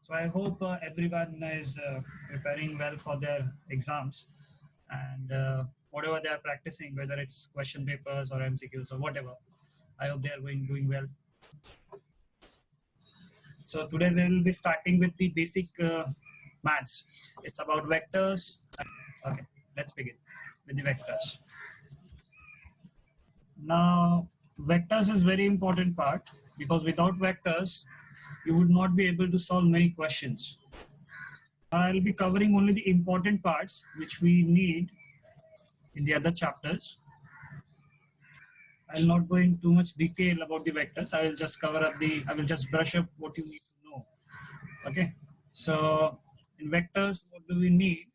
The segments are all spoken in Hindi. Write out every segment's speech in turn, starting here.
So I hope everyone is preparing well for their exams and whatever they are practicing, whether it's question papers or MCQs or whatever. I hope they are doing well. So today we will be starting with the basic maths. It's about vectors. Okay, let's begin with the vectors. Now, vectors is very important part because without vectors, you would not be able to solve many questions. I'll be covering only the important parts which we need in the other chapters. I'll not go into too much detail about the vectors. I will just I will just brush up what you need to know. Okay. So in vectors, what do we need?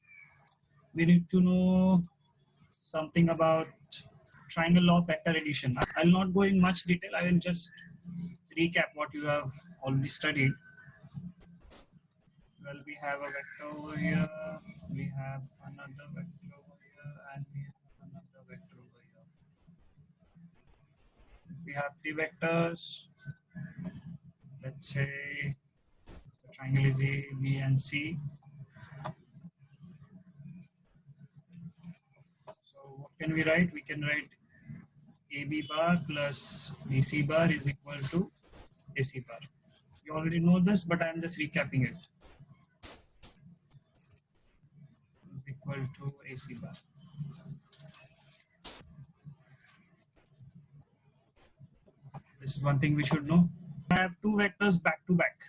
We need to know something about triangle law of vector addition. I'll not go in much detail. I will just recap what you have already studied. Well, we have a vector over here, we have another vector over here, and we have another vector over here. If we have three vectors, let's say the triangle is A, B, and C. So what can we write? We can write AB bar plus BC bar is equal to AC bar. You already know this, but I'm just recapping it. Is equal to AC bar. This is one thing we should know. I have two vectors back to back.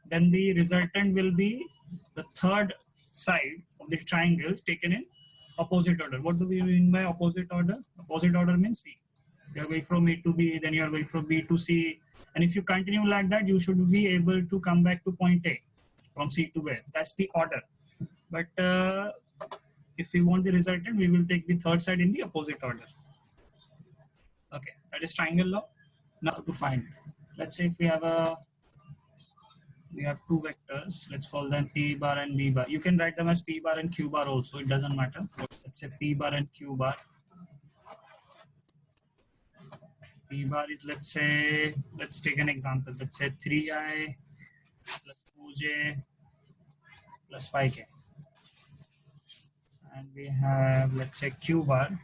Then the resultant will be the third side of the triangle taken in opposite order. What do we mean by opposite order? Opposite order means C. You are going from A to B, then you are going from B to C. And if you continue like that, you should be able to come back to point A from C to A. That's the order. But if we want the resultant, we will take the third side in the opposite order. Okay, that is triangle law. Now to find, let's say if we have two vectors, let's call them P bar and B bar. You can write them as P bar and Q bar also, it doesn't matter. Let's say P bar and Q bar. P bar is, let's take an example. Let's say 3i plus 2j plus 5k. And we have, let's say, Q bar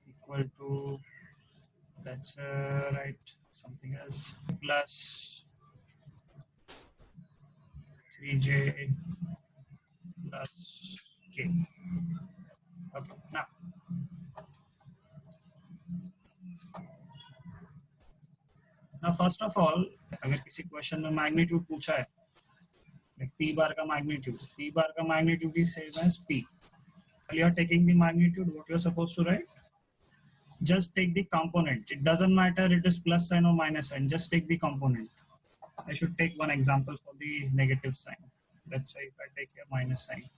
equal to, let's write something else, plus 3j plus k. Okay, now first of all, अगर किसी क्वेश्चन में मैग्नीट्यूड पूछा है, like p bar का magnitude is same as p. While you are taking the magnitude, what you are supposed to write? Just take the component. It doesn't matter it is plus sign or minus sign. Just take the component. I should take one example for the negative sign. Let's say if I take a minus sign.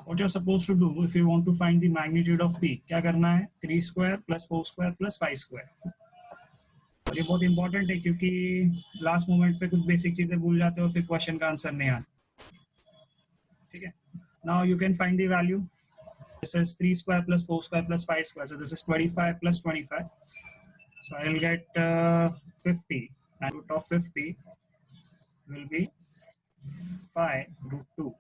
What you're supposed to do if you want to find the magnitude of p, क्या करना है? 3 square plus 4 square plus 5 square. और ये बहुत इंपॉर्टेंट है क्योंकि लास्ट मोमेंट पे कुछ बेसिक चीजें भूल जाते हो फिर क्वेश्चन का आंसर नहीं आता. ठीक है. Now you can find the value. This is 3 square plus 4 square plus 5 square. So this is 25 plus 25. So I will get 50. And root of 50 will be 5 root 2.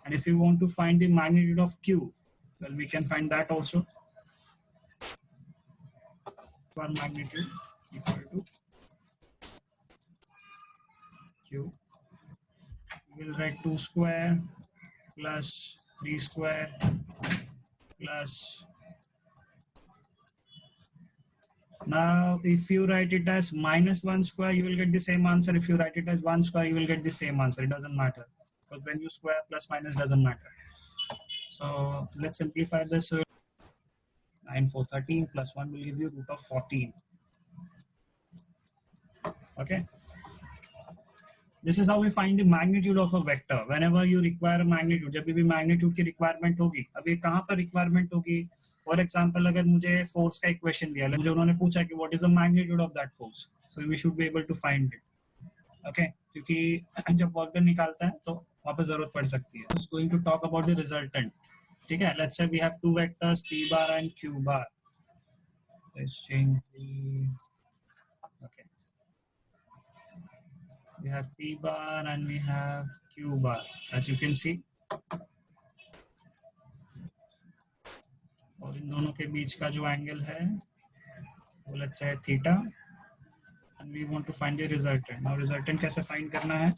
And if you want to find the magnitude of Q, well, we can find that also. One magnitude equal to Q. We will write 2 square plus 3 square plus. Now, if you write it as minus 1 square, you will get the same answer. If you write it as 1 square, you will get the same answer. It doesn't matter. Because when you square, plus minus doesn't matter. So let's simplify this. 9 4 13 plus 1 will give you root of 14. Okay. This is how we find the magnitude of a vector. Whenever you require a magnitude, जब भी magnitude की requirement होगी, अब ये कहाँ पर requirement होगी? For example, अगर मुझे force का equation दिया, मुझे उन्होंने पूछा कि what is the magnitude of that force? So we should be able to find it. Okay, क्योंकि जब work done निकालता है तो वहाँ पर जरूरत पड़ सकती है. Just going to talk about the resultant. ठीक है, let's say we have two vectors p bar and q bar. Let's change the, okay, we have p bar and we have q bar, as you can see. और इन दोनों के बीच का जो एंगल है वो let's say theta, and we want to find the resultant. Now resultant कैसे फाइंड करना है,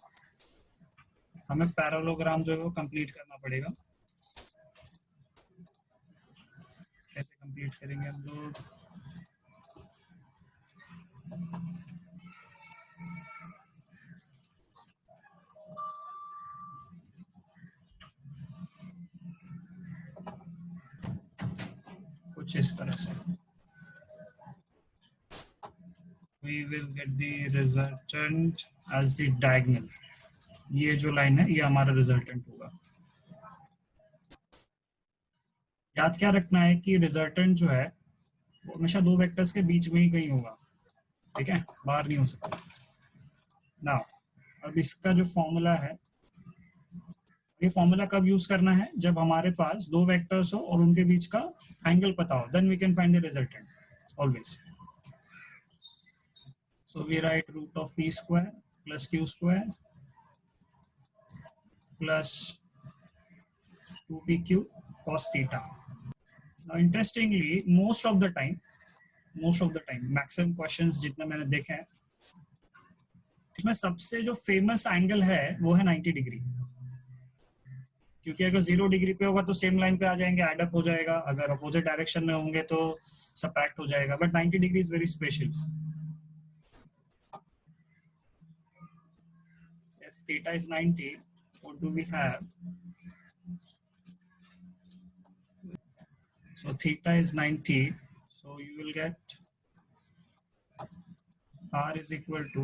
हमें पैरेललोग्राम जो है वो कंप्लीट करना पड़ेगा. कैसे कंप्लीट करेंगे हम लोग, कुछ इस तरह से. We will get the resultant as the diagonal. ये जो लाइन है ये हमारा रिजल्टेंट होगा. याद क्या रखना है कि रिजल्टेंट जो है वो हमेशा दो वेक्टर्स के बीच में ही कहीं होगा. ठीक है, बाहर नहीं हो सकता. नाउ अब इसका जो फॉर्मूला है, ये फॉर्मूला कब यूज करना है, जब हमारे पास दो वेक्टर्स हो और उनके बीच का एंगल पता हो, then we can find the resultant always. So we write root of p square plus q square plus 2pq cos theta. Now interestingly, most of the time maximum questions जितने मैंने देखे हैं, इसमें सबसे जो फेमस एंगल है वो है 90 डिग्री. क्योंकि अगर 0 डिग्री पे होगा तो सेम लाइन पे आ जाएंगे, एड अप हो जाएगा. अगर अपोजिट डायरेक्शन में होंगे तो सबट्रैक्ट हो जाएगा. But 90 degree is very special. If theta is 90, what do we have? So theta is 90, so you will get r is equal to,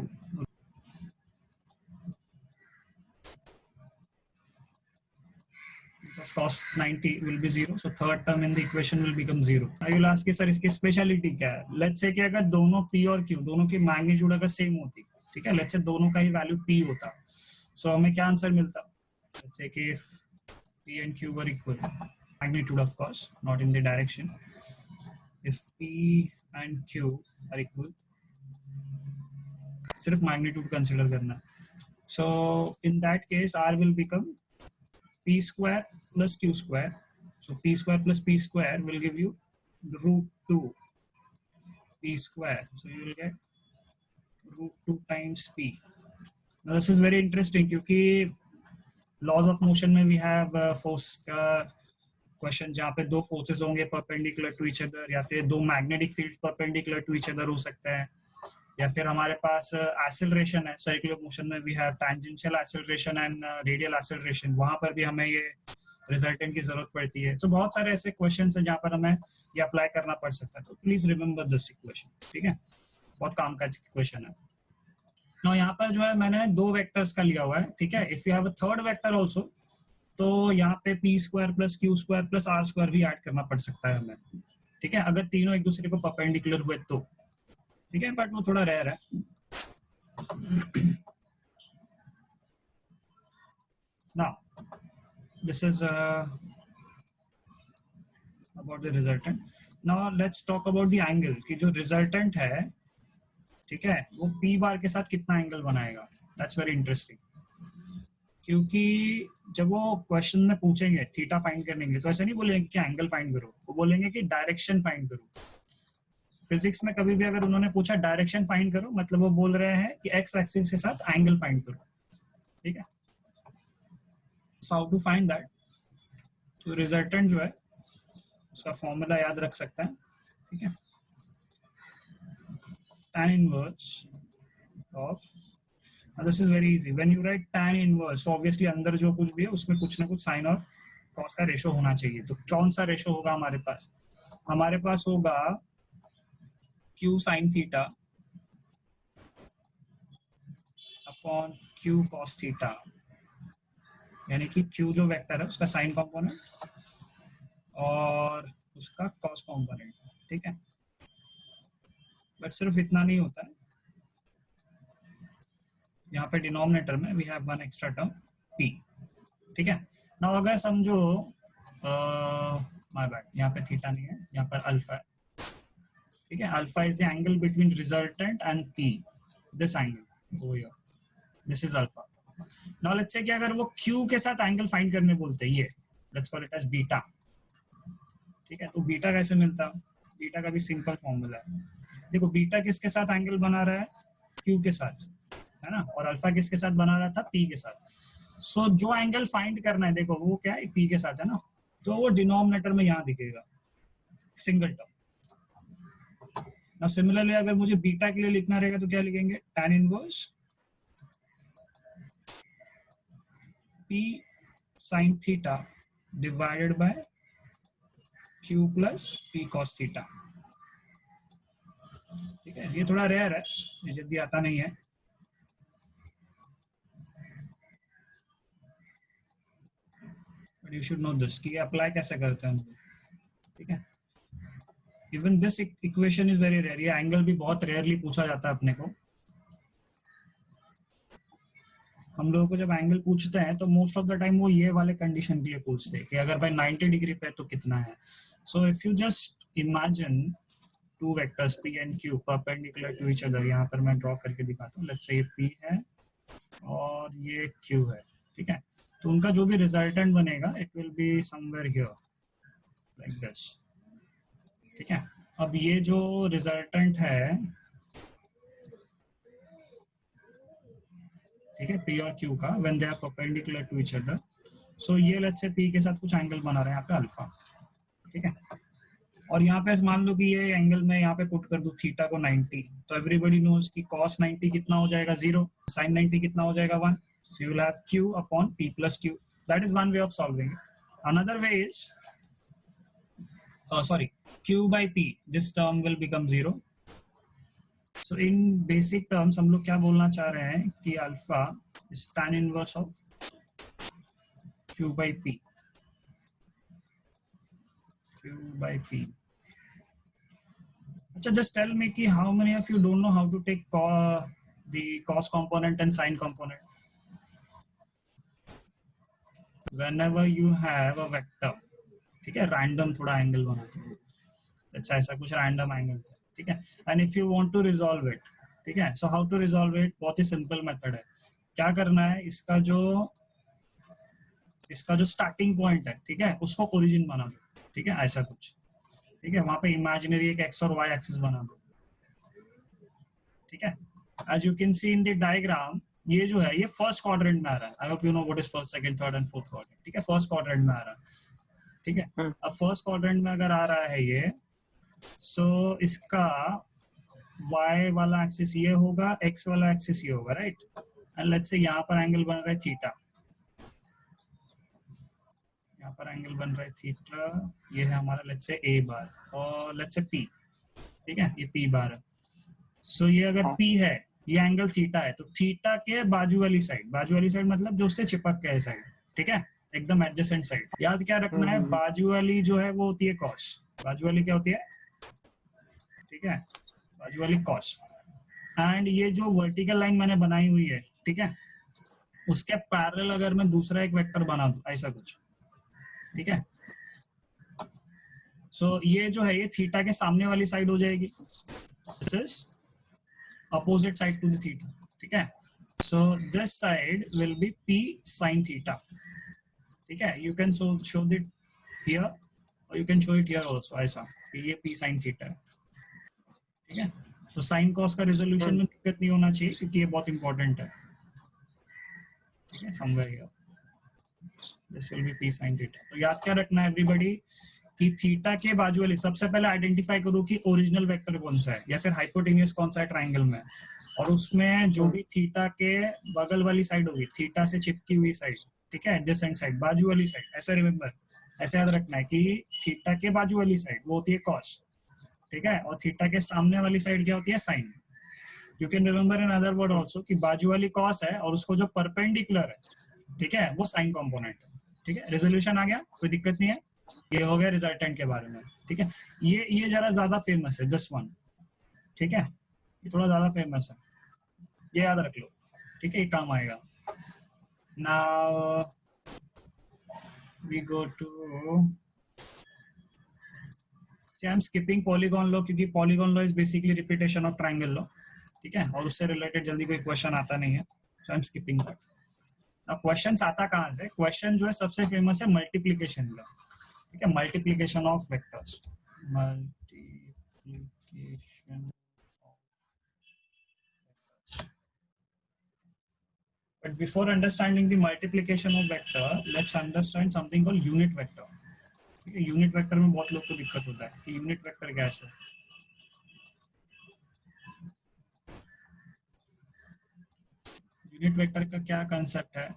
because cos 90 will be 0, so third term in the equation will become 0. I will ask sir इसकी स्पेशलिटी क्या है. लेट्स से कि अगर दोनों p और q दोनों की मैग्नीट्यूड अगर सेम होती, ठीक है, लेट्स से दोनों का ही वैल्यू p होता, सो हमें क्या आंसर मिलता. लेट्स से कि p and q were equal, magnitude of course, not in the direction. If p and q are equal, सिर्फ मैग्नीट्यूड कंसीडर करना. So in that case r will become p square plus q square. So p square plus p square will give you root 2 p square. So you will get root 2 times p. Now this is very interesting क्योंकि laws of motion में we have force का क्वेश्चन जहाँ पे दो फोर्सेस होंगे परपेंडिकुलर टू ईच अदर, या फिर दो magnetic field perpendicular to each other हो सकते हैं, या फिर हमारे पास एक्सेलरेशन है. सर्कुलर मोशन में we have tangential acceleration and radial acceleration, वहां पर भी हमें ये रिजल्टेंट की जरूरत पड़ती है. तो बहुत सारे ऐसे क्वेश्चंस हैं जहाँ पर हमें ये अप्लाई करना पड़ सकता है. तो प्लीज रिमेंबर दिस इक्वेशन. ठीक है, बहुत काम का क्वेश्चन है. ना यहाँ पर जो है मैंने दो वेक्टर्स का लिया हुआ है. ठीक है, if you have a third vector also, तो यहाँ पे P square plus Q square plus R square भी ऐड करना पड़ सकता है हमें. ठीक है, अगर तीनों एक दूसरे को परपेंडिकुलर हुए तो. ठीक है, बट वो थोड़ा रेयर है. Now this is about the resultant. Now let's talk about the angle कि जो resultant है, ठीक है, वो p बार के साथ कितना एंगल बनाएगा. That's very interesting. क्योंकि जब वो क्वेश्चन में पूछेंगे थीटा फाइंड करने के लिए, तो ऐसे नहीं बोलेंगे कि एंगल फाइंड करो, वो बोलेंगे कि डायरेक्शन फाइंड करो. फिजिक्स में कभी भी अगर उन्होंने पूछा डायरेक्शन फाइंड करो, मतलब वो बोल रहे हैं कि एक्स एक्सिस के साथ एंगल फाइंड करो. ठीक है, so how to find that. तो रिजल्टेंट जो है उसका फॉर्मूला याद रख सकते हैं. ठीक है, tan inverse of, this is very easy. When you right tan inverse, obviously अंदर जो कुछ भी है उसमें कुछ ना कुछ साइन और कॉस का रेशो होना चाहिए. तो कौन सा रेशो होगा हमारे पास? हमारे पास होगा q sin theta upon q cos theta, यानी कि q जो वेक्टर है उसका साइन कंपोनेंट और उसका कॉस कंपोनेंट. ठीक है, बट सिर्फ इतना नहीं होता है. यहाँ पे डिनोमिनेटर में we have one extra term p. ठीक है, नाउ अगर समझो माय बैड, यहाँ पे थीटा नहीं है, यहाँ पर अल्फा है, ठीक है। Alpha is the angle between resultant and P, this angle over here, this is alpha. Now let's say कि अगर वो क्यू के साथ एंगल फाइंड करने बोलते हैं, ये let's call it as beta, ठीक है। तो बीटा कैसे मिलता, बीटा का भी सिंपल फॉर्मूला है। देखो बीटा किसके साथ एंगल बना रहा है, क्यू के साथ, है ना, और अल्फा किसके साथ बना रहा था, पी के साथ। सो जो एंगल फाइंड करना है देखो वो क्या है, पी के साथ है ना, तो वो डिनोमिनेटर में यहाँ दिखेगा, सिंगल टर्म। ना सिमिलरली अगर मुझे बीटा के लिए लिखना रहेगा तो क्या लिखेंगे, tan inverse p sin theta divided by q plus p cos theta, ठीक है। ये थोड़ा रेयर है, ये जल्दी आता नहीं है, but you should know this कि अप्लाई कैसे करते हैं, ठीक है। Even this equation is very rare, ये एंगल भी बहुत रेयरली पूछा जाता है अपने को। हम लोगों को जब एंगल पूछते हैं तो मोस्ट ऑफ द टाइम वो ये वाले कंडीशन के लिए पूछते हैं कि अगर भाई 90 डिग्री पे तो कितना है। So if you just imagine two vectors p and q perpendicular to each other, यहाँ पर मैं ड्रॉ करके दिखाता हूँ, लेट्स से ये p है और ये q है, ठीक है। तो उनका जो भी रिजल्टेंट बनेगा it will be somewhere here like this, ठीक है। अब ये जो रिजल्टेंट है, ठीक है, p और q का when they are perpendicular to each other, so ये लेट्स से p के साथ कुछ एंगल बना रहे हैं यहाँ पे अल्फा, ठीक है। और यहाँ पे मान लो कि ये एंगल में यहाँ पे पुट कर दूं थीटा को 90, तो एवरीबॉडी नोज कि cos 90 कितना हो जाएगा 0, sin 90 कितना हो जाएगा 1, so you will have q upon p plus q. That is one way of solving it. Another way is sorry, q by p, this term will become 0. So in basic terms हम लोग क्या बोलना चाह रहे हैं कि alpha is tan inverse of q by p, q by p. अच्छा, just tell me कि how many of you don't know how to take the cos component and sin component? Whenever you have a vector, ठीक है, रैंडम थोड़ा एंगल बनाते हैं, अच्छा ऐसा कुछ रैंडम एंगल, ठीक है, and if you want to resolve it, ठीक है, so how to resolve it, बहुत ही सिंपल मेथड है। क्या करना है, इसका जो स्टार्टिंग पॉइंट है, ठीक है, उसको ओरिजिन बना दो, ठीक है, ऐसा कुछ, ठीक है, वहां पे इमेजिनरी एक एक्स और वाई एक्सिस बना दो, ठीक है। As you can see in the diagram, ये जो है ये फर्स्ट क्वाड्रेंट में आ रहा है, I hope you know what is first, second, third and fourth quadrant, ठीक है, फर्स्ट क्वाड्रेंट में आ रहा है, ठीक है। अब फर्स्ट क्वाड्रेंट में अगर आ रहा है ये, सो इसका y वाला एक्सिस ये होगा, x वाला एक्सिस ये होगा, राइट। एंड लेट्स से यहाँ पर एंगल बन रहा है थीटा, यहाँ पर एंगल बन रहा है थीटा, ये है हमारा लेट्स से a बार, और लेट्स से p, ठीक है, ये p बार है। सो ये अगर p है, ये एंगल थीटा है, तो थीटा के बाजू वाली साइड मतलब जो उससे चिपक के है साइड, ठीक है, एकदम एडजेसेंट साइड, याद क्या रखना है, बाजू वाली जो है वो होती है कॉस, बाजू वाली क्या होती है, ठीक है, बाजू वाली कॉस। एंड ये जो वर्टिकल लाइन मैंने बनाई हुई है, ठीक है, उसके पैरेलल अगर मैं दूसरा एक वेक्टर बना दूं ऐसा कुछ, ठीक है, सो ये जो है ये थीटा के सामने वाली साइड हो जाएगी, this is opposite side to the theta, ठीक है। So this side will be p sin theta, ठीक है, you can show it here और you can show it here also, ऐसा ये p sin थीटा है, ठीक है। तो साइन कॉस का रेजोल्यूशन में दिक्कत नहीं होना चाहिए क्योंकि ये बहुत इंपॉर्टेंट है, ठीक है, somewhere here this will be p sin theta. तो याद क्या रखना है एवरीबॉडी कि थीटा के बाजू वाली, सबसे पहले आइडेंटिफाई करो कि ओरिजिनल वेक्टर कौन सा है या फिर हाइपोटेन्यूस कौन सा है ट्रायंगल में, और उसमें जो भी थीटा के बगल वाली साइड होगी, थीटा से चिपकी हुई साइड, ठीक है, एडजेसेंट साइड, बाजू वाली साइड, ऐसे रिमेंबर, ऐसे याद रखना है कि थीटा के बाजू वाली साइड वो होती है कॉस, ठीक है, और थीटा के सामने वाली साइड क्या होती है, sine. You can remember in other word also कि बाजू वाली कॉस है और उसको जो परपेंडिकुलर है, ठीक है, वो साइन कॉम्पोनेंट है, ठीक है। रेजोल्यूशन आ गया, कोई दिक्कत नहीं है, ये हो गया रिजल्टेंट के बारे में, ठीक है। ये जरा ज्यादा फेमस है दिस वन, ठीक है, ये थोड़ा ज्यादा फेमस है, ये याद रख लो, ठीक है, ये काम आएगा। Now we go to, see I'm skipping polygon law क्योंकि polygon law is basically repetition of triangle law, ठीक है, और उससे रिलेटेड जल्दी कोई क्वेश्चन आता नहीं है, so I'm skipping that. अब क्वेश्चन आता कहाँ से, क्वेश्चन जो है सबसे फेमस है मल्टीप्लीकेशन लॉ, ठीक है, multiplication of vectors, multiplication. But before understanding the multiplication of vector, let's understand something called unit vector. Unit vector में बहुत लोग को दिक्कत होता है कि यूनिट वेक्टर क्या है. यूनिट वेक्टर का क्या कंसेप्ट है,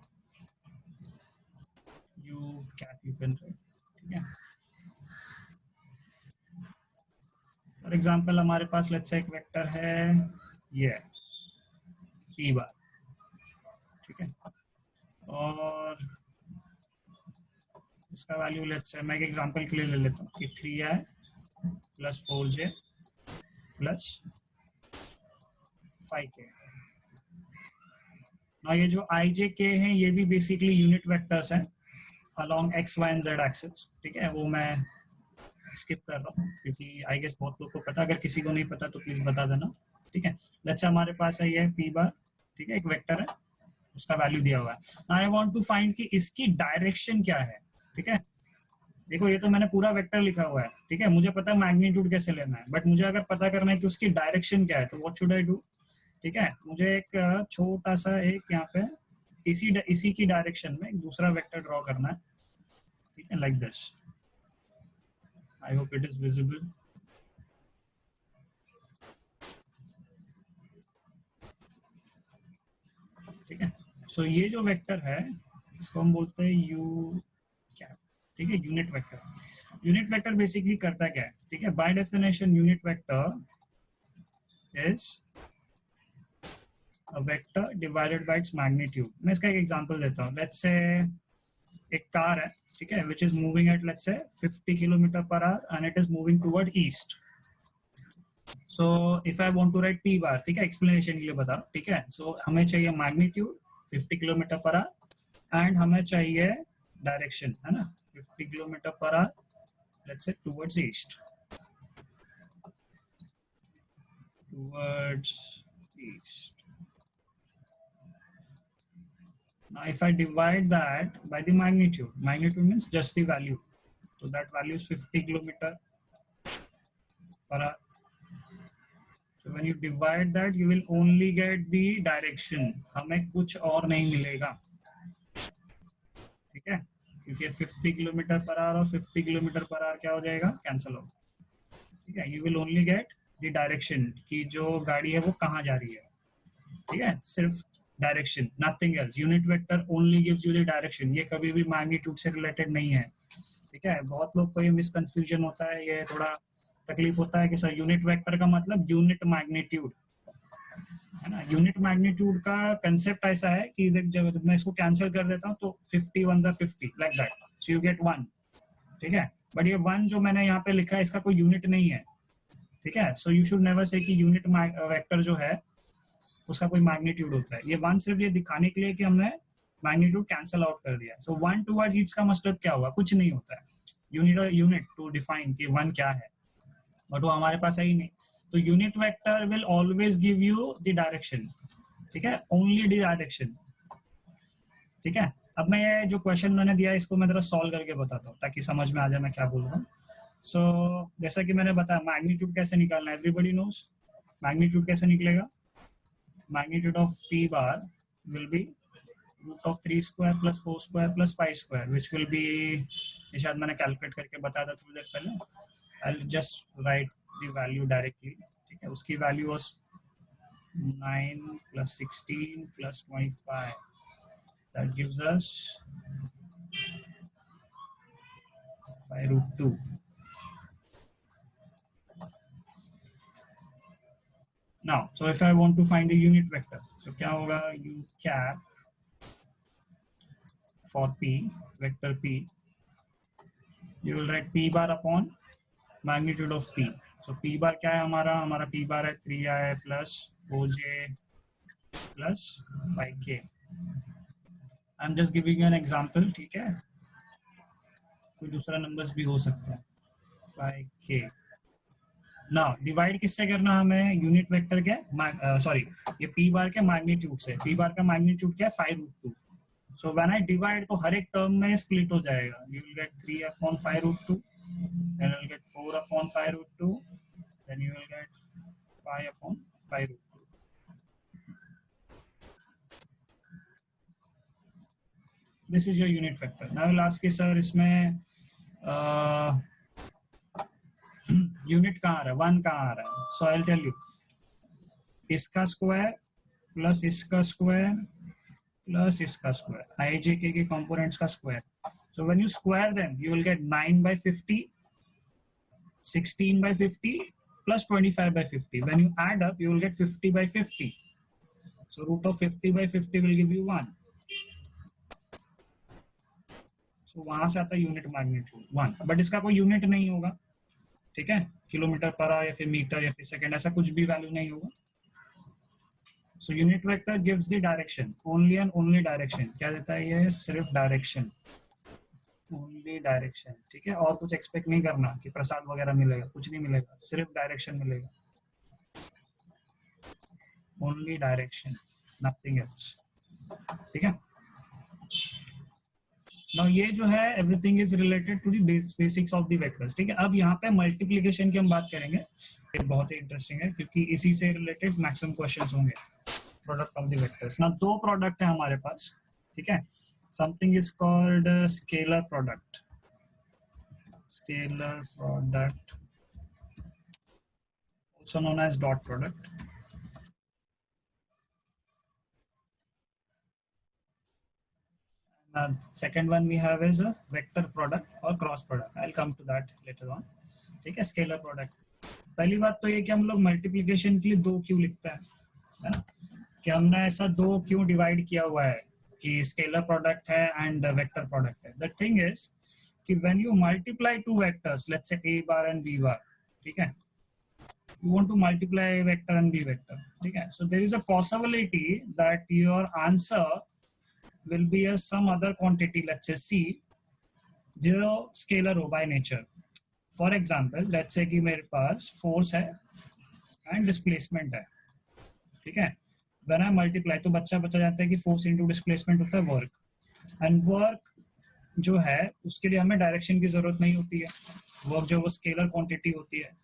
यू कैन राइट, ठीक है. फॉर एग्जांपल हमारे पास लेट्स से एक वेक्टर है ये p बार, ठीक है, और इसका वैल्यू लेट्स से मैं एक एग्जांपल के लिए ले लेता हूँ कि 3i plus 4j plus 5k. ना ये जो i j k हैं ये भी बेसिकली यूनिट वेक्टर्स हैं along x y and z axis, ठीक है, वो मैं स्किप कर रहा हूँ क्योंकि आई गेस बहुत लोग को पता, अगर किसी को नहीं पता तो प्लीज बता देना, ठीक है. लेट्स से हमारे पास है ये p बार, ठीक है, एक वेक्टर है, उसका वैल्यू दिया हुआ है. आई वांट टू फाइंड कि इसकी डायरेक्शन क्या है, ठीक है. देखो ये तो मैंने पूरा वेक्टर लिखा हुआ है, ठीक है, मुझे पता है मैग्नीट्यूड कैसे लेना है, बट मुझे अगर पता करना है कि उसकी डायरेक्शन क्या है तो व्हाट शुड आई डू, ठीक है. मुझे एक छोटा सा एक यहाँ पे इसी की डायरेक्शन में एक दूसरा वेक्टर ड्रॉ करना है, ठीक है, like this. I hope it is visible. ठीक है, सो ये जो वेक्टर है इसको हम बोलते हैं यू कैप, ठीक है, unit vector. Unit vector basically करता क्या है, ठीक है, by definition unit vector is a vector divided by its magnitude. मैं इसका एक एग्जांपल देता हूँ. लेट्स से एक कार है, ठीक है, which is moving at let's say 50 kilometre per hour and it is moving toward east. So if I want to write p bar, ठीक है, एक्सप्लेनेशन के लिए बता, ठीक है. सो हमें चाहिए magnitude 50 kilometre per hour and हमें चाहिए डायरेक्शन, है ना, 50 kilometre per our let's say towards east, towards east. Now if I divide that by the magnitude, magnitude means just the value, so that value is 50 kilometer per hour. So when you divide that you will only get the direction, हमें कुछ और नहीं मिलेगा, ठीक है, क्योंकि 50 किलोमीटर पर आवर और 50 किलोमीटर पर आवर क्या हो जाएगा, कैंसिल हो, ठीक है. You will only get the direction कि जो गाड़ी है वो कहाँ जा रही है, ठीक है, सिर्फ direction, nothing else. Unit vector only gives you the direction, ये कभी भी मैग्नीट्यूड से रिलेटेड नहीं है, ठीक है. बहुत लोग को ये मिसकंफ्यूजन होता है, ये थोड़ा तकलीफ होता है कि सर यूनिट वेक्टर का मतलब यूनिट मैग्नीट्यूड, है ना. यूनिट मैग्नीट्यूड का कंसेप्ट ऐसा है कि जब मैं इसको कैंसिल कर देता हूँ तो 50 1 50 like that, so you get 1, ठीक है. बट ये 1 जो मैंने यहाँ पे लिखा है इसका कोई यूनिट नहीं है, ठीक है. So you should never say कि यूनिट वेक्टर जो है उसका कोई मैग्नीट्यूड होता है. ये 1 सिर्फ ये दिखाने के लिए कि हमने मैग्नीट्यूड कैंसिल आउट कर दिया. सो 1 टुवर्ड्स ईच का मतलब क्या हुआ, कुछ नहीं होता है. You need a unit to define कि 1 क्या है, बट वो हमारे पास है ही नहीं. तो unit vector will always give you the direction, ठीक है, ओनली द डायरेक्शन, ठीक है. अब मैं ये जो क्वेश्चन मैंने दिया इसको मैं जरा सॉल्व करके बताता हूँ ताकि समझ में आ जाए मैं क्या बोल रहा हूँ. सो जैसा कि मैंने बताया मैग्नीट्यूड कैसे निकालना है, एवरीबडी नोस. मैग्नीट्यूड कैसे निकलेगा, magnitude of p bar will be root of 3 square plus 4 square plus 5 square, which will be, ये शायद मैंने कैलकुलेट करके बताया था थोड़ी देर पहले. I'll just write the value directly, ठीक है. उसकी value was 9 plus 16 plus 25, that gives us by root 2. Now so if I want to find a unit vector, so क्या होगा, u cap for p, vector p, you will write p bar upon magnitude of p. So p bar क्या है हमारा p bar है 3i plus 4j plus 5k. I'm just giving you an example, ठीक है. कोई दूसरा नंबर्स भी हो सकता है, बाय के। ना डिवाइड किससे करना हमें, यूनिट वेक्टर के सॉरी ये पी बार के मैग्नीट्यूड से। पी बार का मैग्नीट्यूड क्या है, 5√2। सो व्हेन आई डिवाइड तो हर एक टर्म में स्प्लिट हो जाएगा। You will get 3/5√2, then you will get 4/5√2, then you will get 5/5√2। This is your unit vector. Now will ask sir इसमें यूनिट कहाँ आ रहा है, 1 कहाँ आ रहा है। So I will tell you, इसका स्क्वायर प्लस इसका स्क्वायर प्लस इसका square, I J K components का square. So when you square them you will get 9/50, 16/50 plus 25/50. When you add up you will get 50/50. So root of 50/50 will give you 1. So वहां से आता है यूनिट मैग्नीट्यूड 1, बट इसका कोई यूनिट नहीं होगा, ठीक है, किलोमीटर पर या फिर मीटर या फिर सेकंड, ऐसा कुछ भी वैल्यू नहीं होगा। So unit vector gives the direction, only and only direction. क्या देता है ये, सिर्फ डायरेक्शन, ओनली डायरेक्शन, ठीक है। और कुछ एक्सपेक्ट नहीं करना कि प्रसाद वगैरह मिलेगा, कुछ नहीं मिलेगा, सिर्फ डायरेक्शन मिलेगा, ओनली डायरेक्शन, नथिंग एल्स, ठीक है। नाउ ये जो है everything is related to the basics of the vectors, ठीक है। अब यहाँ पे मल्टीप्लिकेशन की हम बात करेंगे, ये बहुत ही इंटरेस्टिंग है क्योंकि इसी से रिलेटेड मैक्सिमम क्वेश्चंस होंगे। प्रोडक्ट ऑफ द वेक्टर्स, ना दो प्रोडक्ट है हमारे पास, ठीक है। Something is called scalar product, scalar product also known as dot product. Second one we have is a vector product or cross product. I'll come to that later on, ठीक है। स्केलर प्रोडक्ट, पहली बात तो ये कि हम लोग मल्टीप्लिकेशन के लिए दो क्यों लिखते हैं, है ना, कि हमने ऐसा दो क्यों डिवाइड किया हुआ है कि स्केलर प्रोडक्ट है एंड वेक्टर प्रोडक्ट है। द थिंग इज कि when you multiply two vectors, let's say a bar and b बार, ठीक है, you want to multiply vector and b vector, ठीक है। So there is a possibility that your answer will be a some other quantity, let's say c, जो स्केलर हो by nature. For example let's say कि मेरे पास फोर्स है एंड डिस्प्लेसमेंट है, ठीक है। व्हेन आई मल्टीप्लाई तो बच्चा जाता है कि फोर्स इंटू डिस्प्लेसमेंट होता है वर्क, एंड वर्क जो है उसके लिए हमें डायरेक्शन की जरूरत नहीं होती है, वर्क जो वो स्केलर क्वांटिटी होती है।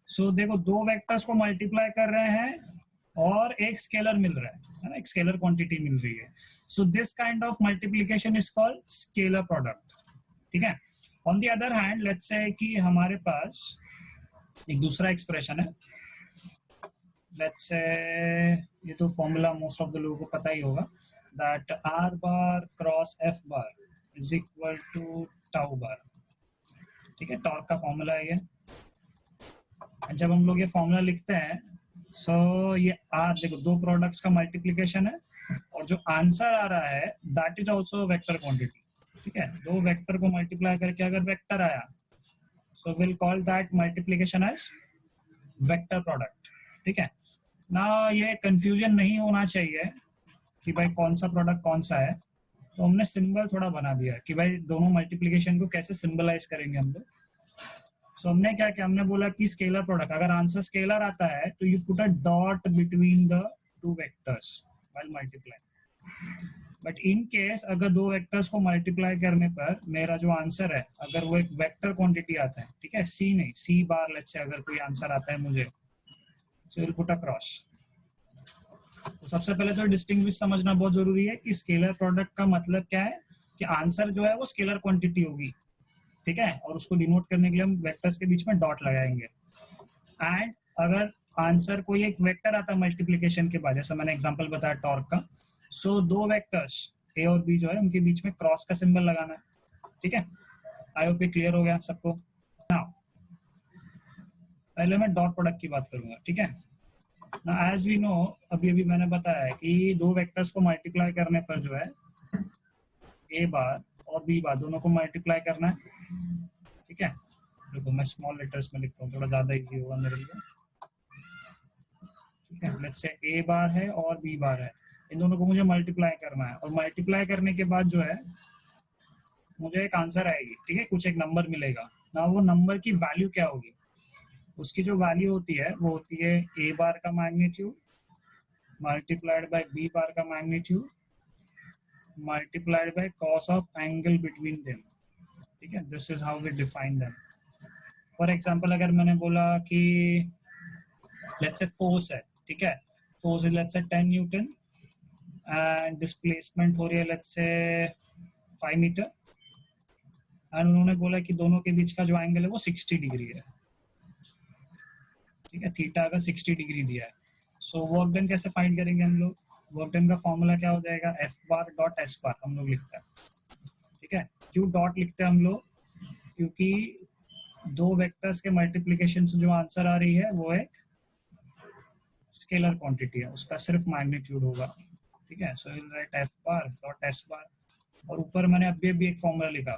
सो देखो दो वेक्टर्स को मल्टीप्लाई कर रहे हैं और एक स्केलर मिल रहा है ना, एक स्केलर क्वांटिटी मिल रही है। So this kind of multiplication is called scalar product, ठीक है। On the other hand let's say कि हमारे पास एक दूसरा एक्सप्रेशन है, लेट्स से ये तो फॉर्मूला मोस्ट ऑफ द लोगों को पता ही होगा, that R bar cross F bar is equal to tau bar, ठीक है। टॉर्क का फॉर्मूला है ये। जब हम लोग ये फॉर्मूला लिखते हैं सो ये आर, देखो दो प्रोडक्ट्स का मल्टीप्लिकेशन है और जो आंसर आ रहा है that is also vector quantity, ठीक है। दो वेक्टर को मल्टीप्लाई करके अगर वेक्टर आया so will call that multiplication as vector product, ठीक है ना। ये कंफ्यूजन नहीं होना चाहिए कि भाई कौन सा प्रोडक्ट कौन सा है, तो हमने सिंबल थोड़ा बना दिया कि भाई दोनों मल्टीप्लिकेशन को कैसे सिंबलाइज करेंगे हम लोग। सो हमने क्या किया, हमने बोला कि स्केलर प्रोडक्ट, अगर आंसर स्केलर आता है तो you put a dot between the two vectors while multiply. But in case अगर दो वेक्टर्स को मल्टीप्लाई करने पर मेरा जो आंसर है अगर वो एक वेक्टर क्वांटिटी आता है, ठीक है, सी नहीं सी बार, लेट्स से अगर कोई आंसर आता है मुझे, so will put a cross. तो सबसे पहले तो डिस्टिंग्विश समझना बहुत जरूरी है कि स्केलर प्रोडक्ट का मतलब क्या है, कि आंसर जो है वो स्केलर क्वांटिटी होगी, ठीक है, और उसको डिनोट करने के लिए हम वेक्टर्स के बीच में डॉट लगाएंगे। एंड अगर आंसर कोई एक वेक्टर आता है मल्टीप्लिकेशन के बाद, जैसा मैंने एग्जांपल बताया टॉर्क का, सो दो वेक्टर्स ए और बी जो है उनके बीच में क्रॉस का सिंबल लगाना है, ठीक है। आई होप ये क्लियर हो गया सबको। नाउ पहले मैं डॉट प्रोडक्ट की बात करूंगा, ठीक है ना। एज वी नो, अभी मैंने बताया है कि दो वेक्टर्स को मल्टीप्लाई करने पर जो है ए बार और बी बार दोनों को मल्टीप्लाई करना है, ठीक है। देखो मैं स्मॉल लेटर्स में लिखता हूँ, थोड़ा ज्यादा इजी होगा मेरे लिए, ठीक है। लेट्स से ए बार है और बी बार है, इन दोनों को मुझे मल्टीप्लाई करना है, और मल्टीप्लाई करने के बाद जो है मुझे एक आंसर आएगी, ठीक है, कुछ एक नंबर मिलेगा ना, वो नंबर की वैल्यू क्या होगी, उसकी जो वैल्यू होती है वो होती है ए बार का magnitude multiplied by B bar का magnitude multiplied by cos of angle between them, ठीक है, this is how we define them. For example अगर मैंने बोला कि लेट्स से फोर्स है, ठीक है, force is let's say 10 Newton and displacement हो रही है लेट्स से 5 मीटर, एंड उन्होंने बोला कि दोनों के बीच का जो एंगल है वो 60 डिग्री है, ठीक है, थीटा का 60 डिग्री दिया है। सो वर्क डन कैसे फाइंड करेंगे हम लोग, वर्क डन का फॉर्मूला क्या हो जाएगा, एफ बार डॉट एस बार हम लोग लिखते हैं, ठीक है, क्यों डॉट लिखते हैं हम लोग, क्योंकि दो वेक्टर्स के मल्टीप्लिकेशन से जो आंसर आ रही है वो एक स्केलर क्वांटिटी है, उसका सिर्फ मैग्नीट्यूड होगा, ठीक है, so will write F bar dot S bar, और ऊपर मैंने अभी भी एक फॉर्मूला लिखा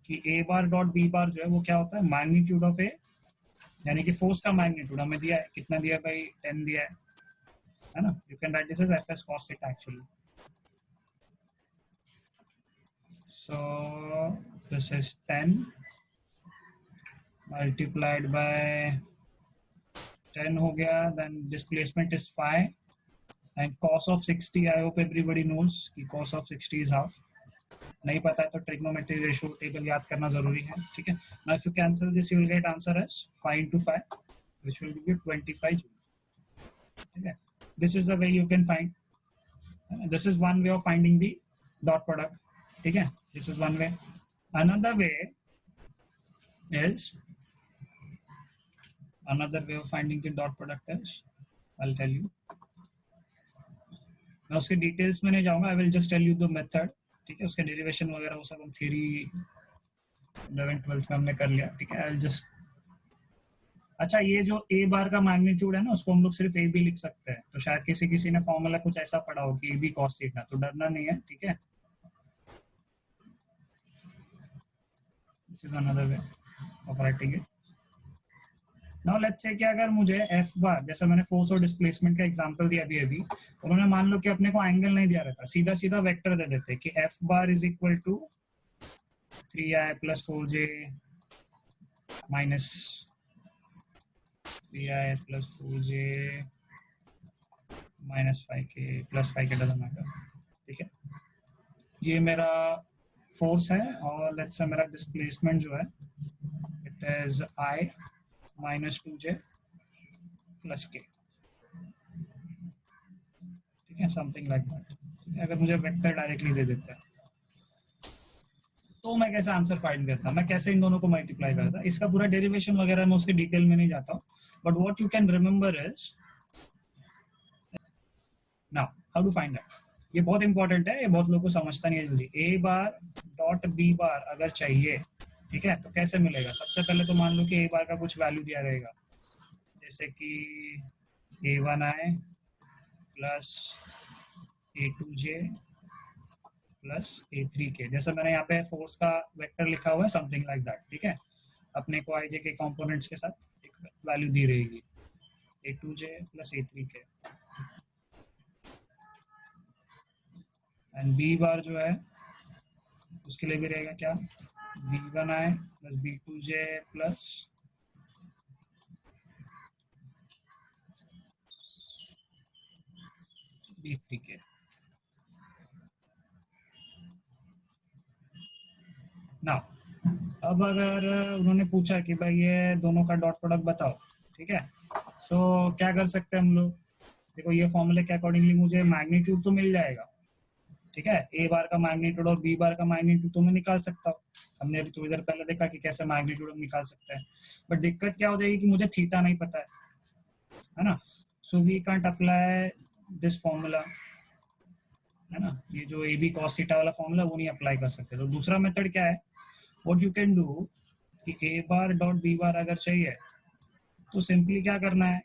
कि ए बार डॉट बी बार जो है वो क्या होता है, मैग्नीट्यूड ऑफ ए, यानी कि फोर्स का मैग्नीट्यूड हमें दिया है, कितना दिया भाई, 10 दिया है ना, you can write this as F S cos theta actually, so this is 10 multiplied by 10 हो गया, then displacement is 5 and cos of 60, I hope everybody knows कि cos ऑफ 60 इज हाफ, नहीं पता है तो ट्रिग्नोमेट्री रेशियो टेबल याद करना जरूरी है, ठीक है। Now if you cancel this you will get answer as 5 into 5 which will give you 25 joule, ठीक है, this is the way you can find, this is one way of finding the dot product, ठीक है, this is one way. another way is another way of finding the dot product is, I'll tell you, मैं उसके डिटेल्स में नहीं जाऊंगा, I will just tell you the method, ठीक है, उसके डेरिवेशन वगैरह वो सब हम थ्योरी 11th 12th में हमने कर लिया, ठीक है, आई विल जस्ट, अच्छा ये जो ए बार का मैग्नीट्यूड है ना उसको हम लोग सिर्फ ए बी लिख सकते हैं, तो शायद किसी किसी ने फॉर्मूला कुछ ऐसा पढ़ा हो कि ए बी कॉस थीटा, तो डरना नहीं है, ठीक है, this is another way of writing it. Now let's say कि अगर मुझे एफ बार, जैसा मैंने फोर्स और डिस्प्लेसमेंट का एग्जांपल दिया अभी अभी, उन्होंने मान लो कि अपने को एंगल नहीं दिया रहता, सीधा सीधा वेक्टर दे देते कि F bar is equal to 3i plus 4j minus 3i plus 4j minus 5k plus 5k doesn't matter, ठीक है, ये मेरा फोर्स है, और लेट्स से मेरा डिस्प्लेसमेंट जो है it is i minus 2j plus k, ठीक है, समथिंग लाइक दैट। अगर मुझे वेक्टर डायरेक्टली दे देता है तो मैं कैसे आंसर फाइंड करता, मैं कैसे इन दोनों को मल्टीप्लाई करता, इसका पूरा डेरिवेशन वगैरह मैं उसके डिटेल में नहीं जाता हूँ, but what you can remember is now how to find that, ये बहुत इंपॉर्टेंट है, ये बहुत लोगों को समझता नहीं है जल्दी। ए बार डॉट बी बार अगर चाहिए, ठीक है, तो कैसे मिलेगा, सबसे पहले तो मान लो कि ए बार का कुछ वैल्यू दिया रहेगा, जैसे कि a1i plus a2j plus a3k, जैसे मैंने यहाँ पे फोर्स का वेक्टर लिखा हुआ है समथिंग लाइक दैट, ठीक है, अपने को आई जे के कंपोनेंट्स के साथ एक वैल्यू दी रहेगी a2j plus a3k, and B bar जो है उसके लिए भी रहेगा क्या, b1i plus b2j plus b3k। Now अब अगर उन्होंने पूछा कि भाई ये दोनों का डॉट प्रोडक्ट बताओ, ठीक है, सो क्या कर सकते हैं हम लोग, देखो ये फॉर्मूले के अकॉर्डिंगली मुझे मैग्नीट्यूड तो मिल जाएगा, ठीक है, ए बार का मैग्नीट्यूड और बी बार का मैग्नीट्यूड तो मैं निकाल सकता हूँ, हमने अभी थोड़ी देर पहले देखा कि कैसे मैग्नीट्यूड हम निकाल सकते हैं, बट दिक्कत क्या हो जाएगी कि मुझे थीटा नहीं पता है ना, so we can't apply this formula, है ना, ये जो ए बी कॉस थीटा वाला फॉर्मूला वो नहीं अप्लाई कर सकते, तो दूसरा मेथड क्या है, व्हाट यू कैन डू कि ए बार डॉट बी बार अगर चाहिए तो सिंपली क्या करना है,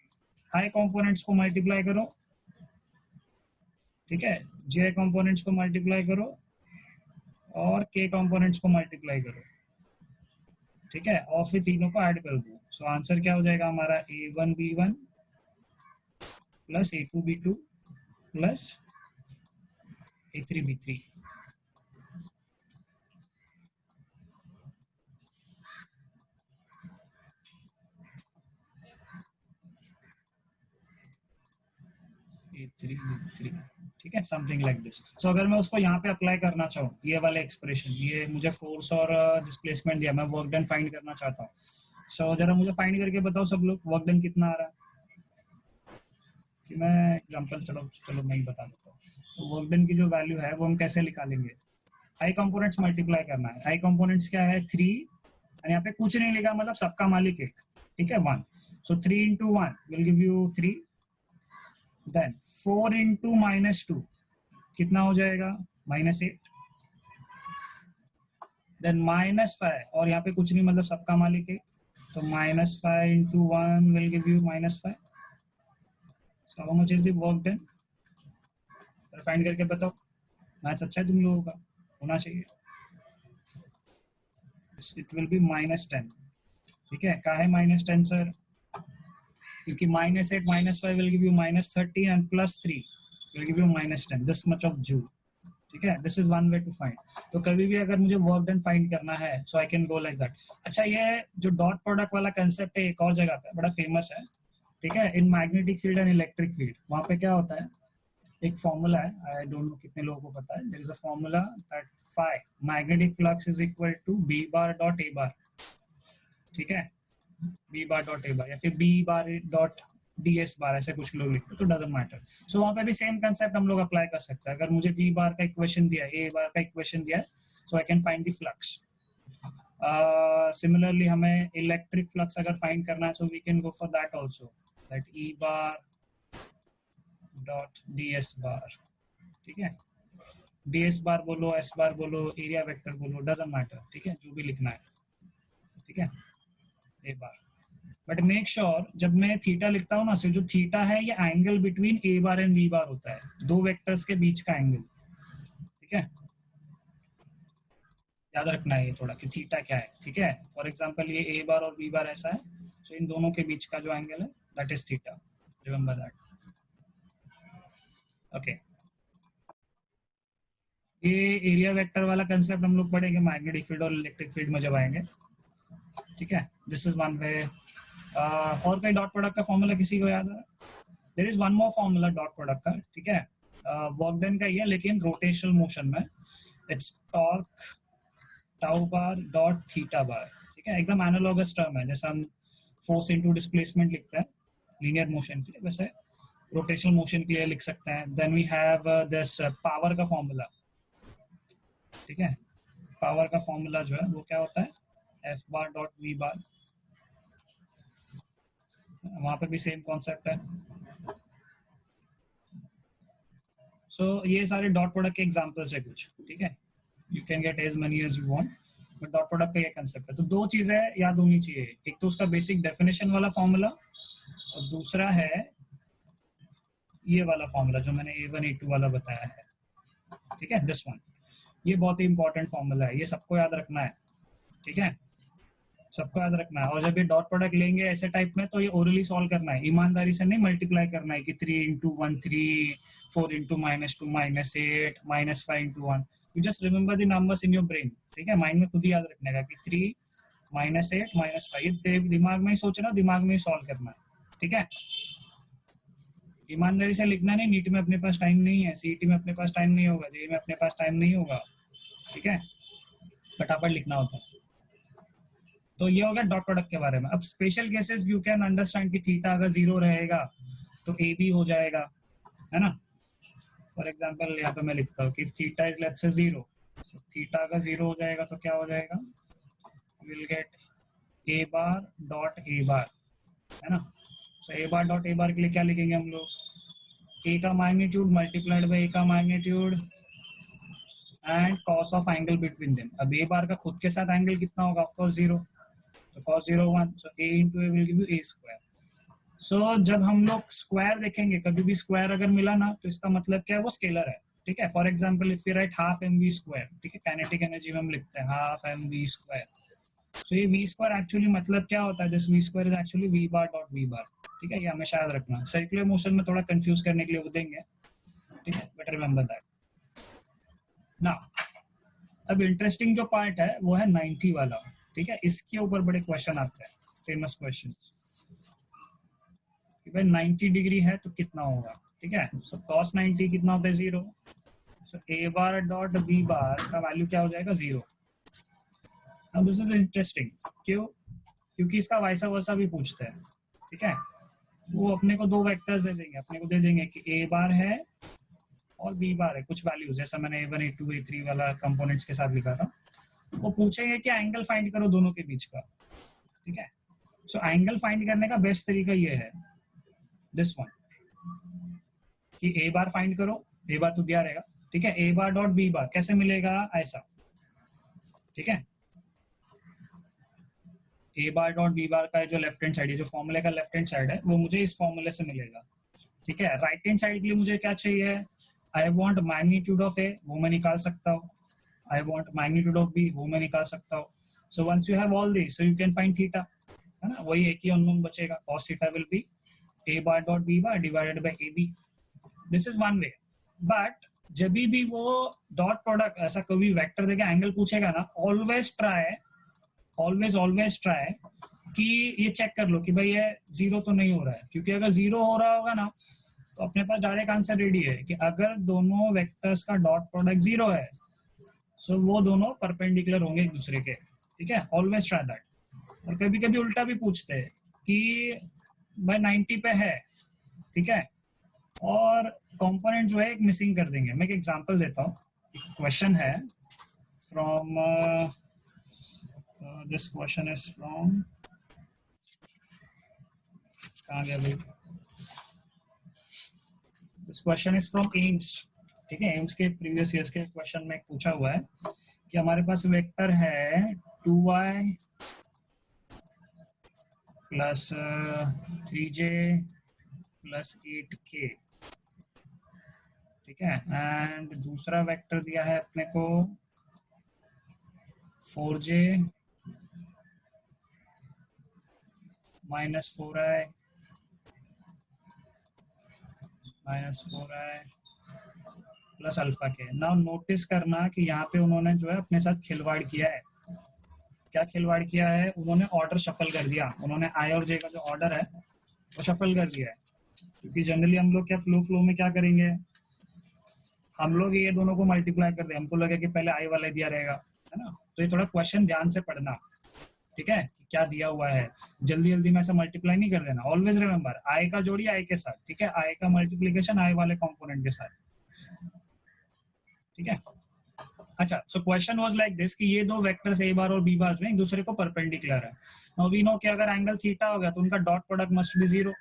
हाई कंपोनेंट्स को मल्टीप्लाई करो, ठीक है, जे कंपोनेंट्स को मल्टीप्लाई करो और के कंपोनेंट्स को मल्टीप्लाई करो, ठीक है, और फिर तीनों को ऐड कर दो, सो आंसर क्या हो जाएगा हमारा a1b1 plus a2b2 plus a3b3, 3 ठीक है, समथिंग लाइक दिस। सो अगर मैं उसको यहाँ पे अप्लाई करना चाहूँ, ये वाले एक्सप्रेशन, ये मुझे फोर्स और डिस्प्लेसमेंट दिया, मैं वर्क डन फाइंड करना चाहता हूँ। सो जरा मुझे फाइंड करके बताओ सब लोग, वर्क डन कितना आ रहा है। कि मैं एग्जांपल चलो मैं ही बता देता हूँ। तो वर्क डन की जो वैल्यू है वो हम कैसे निकालेंगे, आई कंपोनेंट्स मल्टीप्लाई करना है। आई कंपोनेंट्स क्या है, 3, और यहाँ पे कुछ नहीं लिखा, मतलब सबका मालिक एक, ठीक है, 1। So 3 into 1 will give you 3, then 4 into -2 कितना हो जाएगा, -8, देन -5, और यहाँ पे कुछ नहीं, मतलब सबका मालिक है, तो -5 into 1 will give you -5। So how much is the work done? Find करके बताओ, मैथ्स अच्छा है तुम लोगों का, होना चाहिए। इट विल बी -10, ठीक है। क्या है -10 सर, क्योंकि -8 -5 will give you -30 and +3 will give you -10, this much of joule, ठीक है। This is one way to find. तो कभी भी अगर मुझे वर्क डन फाइंड करना है, so I can go like that. अच्छा, ये जो डॉट प्रोडक्ट वाला कंसेप्ट है एक और जगह पे बड़ा फेमस है, ठीक है, in magnetic field and electric field. वहां पे क्या होता है, एक फॉर्मूला है, आई डोंट नो कितने लोगों को पता है, there is a formula that phi magnetic flux is equal to B bar dot A bar, ठीक है, B bar dot A bar या फिर B bar dot D S bar, ऐसे कुछ लोग लिखते हैं, तो डजंट मैटर। सो वहां पे भी सेम कंसेप्ट हम लोग अप्लाई कर सकते हैं। अगर मुझे बी बार का इक्वेशन दिया है, ए बार का इक्वेशन दिया है, so I can find the flux. Similarly हमें इलेक्ट्रिक फ्लक्स अगर फाइंड करना है, so we can go for that also, that E bar dot D S bar, ठीक है। डी एस बार बोलो, एस बार बोलो, एरिया वेक्टर बोलो, डजंट मैटर, ठीक है, जो भी लिखना है, ठीक है, A bar. But make sure जब मैं थीटा लिखता हूँ ना, सो जो थीटा है ये angle between A bar and B bar होता है, दो वेक्टर्स के बीच का एंगल, ठीक है, याद रखना है ये थोड़ा कि थीटा क्या है, ठीक है। फॉर एग्जांपल ये ए बार और बी बार ऐसा है, सो इन दोनों के बीच का जो एंगल है that is theta, remember that, okay. ये एरिया वेक्टर वाला कंसेप्ट हम लोग पढ़ेंगे मैग्नेटिक फील्ड और इलेक्ट्रिक फील्ड में जब आएंगे, ठीक है। दिस इज वन वे। और कोई डॉट प्रोडक्ट का फॉर्मूला किसी को याद है? There is one more formula dot product का, ठीक है, वर्क डन का ही है लेकिन रोटेशनल मोशन में। It's torque tau bar dot theta bar, ठीक है, एकदम एनालॉगस टर्म है, जैसे हम फोर्स इनटू डिस्प्लेसमेंट लिखते हैं लीनियर मोशन के लिए, वैसे रोटेशनल मोशन के लिए लिख सकते हैं। Then we have this power का फॉर्मूला, ठीक है, पावर का फॉर्मूला जो है वो क्या होता है, एफ बार डॉट वी बार, वहां पे भी सेम कॉन्सेप्ट है। सो ये सारे डॉट प्रोडक्ट के एग्जांपल्स है कुछ, ठीक है, you can get as many as you want, but dot product का ये कंसेप्ट है। तो दो चीजें याद होनी चाहिए, एक तो उसका बेसिक डेफिनेशन वाला फॉर्मूला, और दूसरा है ये वाला फॉर्मूला जो मैंने A1 A2 वाला बताया है, ठीक है, दिस वन। ये बहुत ही इंपॉर्टेंट फॉर्मूला है, ये सबको याद रखना है, ठीक है, सबको याद रखना है। और जब ये डॉट प्रोडक्ट लेंगे ऐसे टाइप में, तो ये ओरली सॉल्व करना है, ईमानदारी से नहीं मल्टीप्लाई करना है कि 3 into 1 3, 4 into -2 -8, -5 into 1। You just remember the numbers in your brain, ठीक है, माइंड में खुद ही याद रखने का कि 3 -8 -5, ये दिमाग में ही सोचना, दिमाग में ही सॉल्व करना है, ठीक है। ईमानदारी से लिखना नहीं, नीट में अपने पास टाइम नहीं है, सीईटी में अपने पास टाइम नहीं होगा, जेईई में अपने पास टाइम नहीं होगा, ठीक है, फटाफट लिखना होता है। तो ये हो गया डॉट प्रोडक्ट के बारे में। अब special cases you can understand कि थीटा अगर 0 रहेगा तो ए बी हो जाएगा, है ना। फॉर एग्जांपल यहाँ पे मैं लिखता हूँ कि theta is let's say 0, theta अगर 0 हो जाएगा तो क्या हो जाएगा, will get A bar dot A bar, है ना। सो ए बार डॉट ए बार के लिए क्या लिखेंगे हम लोग, ए का मैग्नीट्यूड मल्टीप्लाइड बाय ए का magnitude and cos of angle between them. अब ए बार का खुद के साथ एंगल कितना होगा, ऑफ कोर्स 0, तो cos 0 1, so a into a will give you a square। so जब हम लोग स्क्वायर देखेंगे, कभी भी स्क्वायर अगर मिला ना, तो इसका मतलब क्या है, वो स्केलर है, ठीक है। For example if we write half mv square, ठीक है, काइनेटिक एनर्जी में हम लिखते हैं हाफ mv स्क्वायर, so ये v स्क्वायर एक्चुअली मतलब क्या होता है, this v square is actually v bar dot v bar, ठीक है, ये हमेशा याद रखना। सर्कुलर मोशन में थोड़ा कंफ्यूज करने के लिए वो देंगे, ठीक है, बट रिमेंबर दैट ना। अब इंटरेस्टिंग जो पार्ट है वो है 90 वाला, ठीक है, इसके ऊपर बड़े क्वेश्चन आते हैं, फेमस क्वेश्चन कि भाई 90 डिग्री है तो कितना होगा, ठीक है। सो cos 90 कितना होता है 0, सो a बार डॉट b बार का वैल्यू क्या हो जाएगा 0। अब दिस इज इंटरेस्टिंग, क्यों? क्योंकि इसका वैसा वैसा भी पूछते हैं, ठीक है। वो अपने को दो वेक्टर्स दे देंगे, अपने को दे देंगे कि a बार है और b बार है कुछ वैल्यूज, जैसा मैंने a1 a2 a3 वाला कंपोनेंट्स के साथ लिखा था। वो पूछेंगे कि एंगल फाइंड करो दोनों के बीच का, ठीक है। सो एंगल फाइंड करने का बेस्ट तरीका ये है, दिस वन, कि ए बार फाइंड करो, ए बार तो दिया रहेगा, ठीक है। ए बार डॉट बी बार कैसे मिलेगा, ऐसा, ठीक है। A bar dot B bar का जो लेफ्ट हैंड साइड है, जो फॉर्मूले का लेफ्ट हैंड साइड है, वो मुझे इस फॉर्मूले से मिलेगा, ठीक है। राइट हैंड साइड के लिए मुझे क्या चाहिए, I want magnitude of A, वो मैं निकाल सकता हूँ। I want magnitude of B, वो मैं निकाल सकता हूँ। So once you have all this, so you can find theta, है ना। वही एक ही अननोन बचेगा, cos theta will be A bar dot B bar divided by A B. This is one way. But जब भी वो डॉट प्रोडक्ट ऐसा कभी वेक्टर देके एंगल पूछेगा ना, ऑलवेज ट्राई, ऑलवेज ट्राई कि ये चेक कर लो कि भाई ये जीरो तो नहीं हो रहा है, क्योंकि अगर जीरो हो रहा होगा ना तो अपने पास डायरेक्ट आंसर रेडी है कि अगर दोनों वेक्टर्स का डॉट प्रोडक्ट जीरो है, सो वो दोनों परपेंडिकुलर होंगे एक दूसरे के, ठीक है। Always try that. और कभी कभी उल्टा भी पूछते हैं कि भाई 90 पे है, ठीक है, और कंपोनेंट जो है एक मिसिंग कर देंगे। मैं एक एग्जांपल देता हूँ। क्वेश्चन है from this question is from, कहाँ गया भाई, this question is from AIIMS, ठीक है। एम्स के प्रीवियस ईयर्स के क्वेश्चन में पूछा हुआ है कि हमारे पास वेक्टर है 2y plus 3j plus 8k, ठीक है। एंड दूसरा वेक्टर दिया है अपने को 4j minus 4i plus alpha के। नाउ नोटिस करना कि यहाँ पे उन्होंने जो है अपने साथ खिलवाड़ किया है। क्या खिलवाड़ किया है, उन्होंने ऑर्डर शफल कर दिया। उन्होंने आई और जे का जो ऑर्डर है वो शफल कर दिया है, क्योंकि जनरली हम लोग क्या फ्लो में क्या करेंगे, हम लोग ये दोनों को मल्टीप्लाई कर दे, हमको लगे कि पहले आई वाला दिया रहेगा, है ना। तो ये थोड़ा क्वेश्चन ध्यान से पढ़ना, ठीक है, क्या दिया हुआ है। जल्दी जल्दी में ऐसा मल्टीप्लाई नहीं कर देना। ऑलवेज रिमेंबर आई का जोड़ी आई के साथ, ठीक है, आई का मल्टीप्लीकेशन आई वाले कंपोनेंट के साथ, ठीक है। अच्छा, so question was like this कि ये दो वेक्टर्स ए बार और बी बार जो है एक दूसरे को परपेंडिकुलर है। नाउ वी नो कि अगर एंगल थीटा हो गया तो उनका dot product must be zero,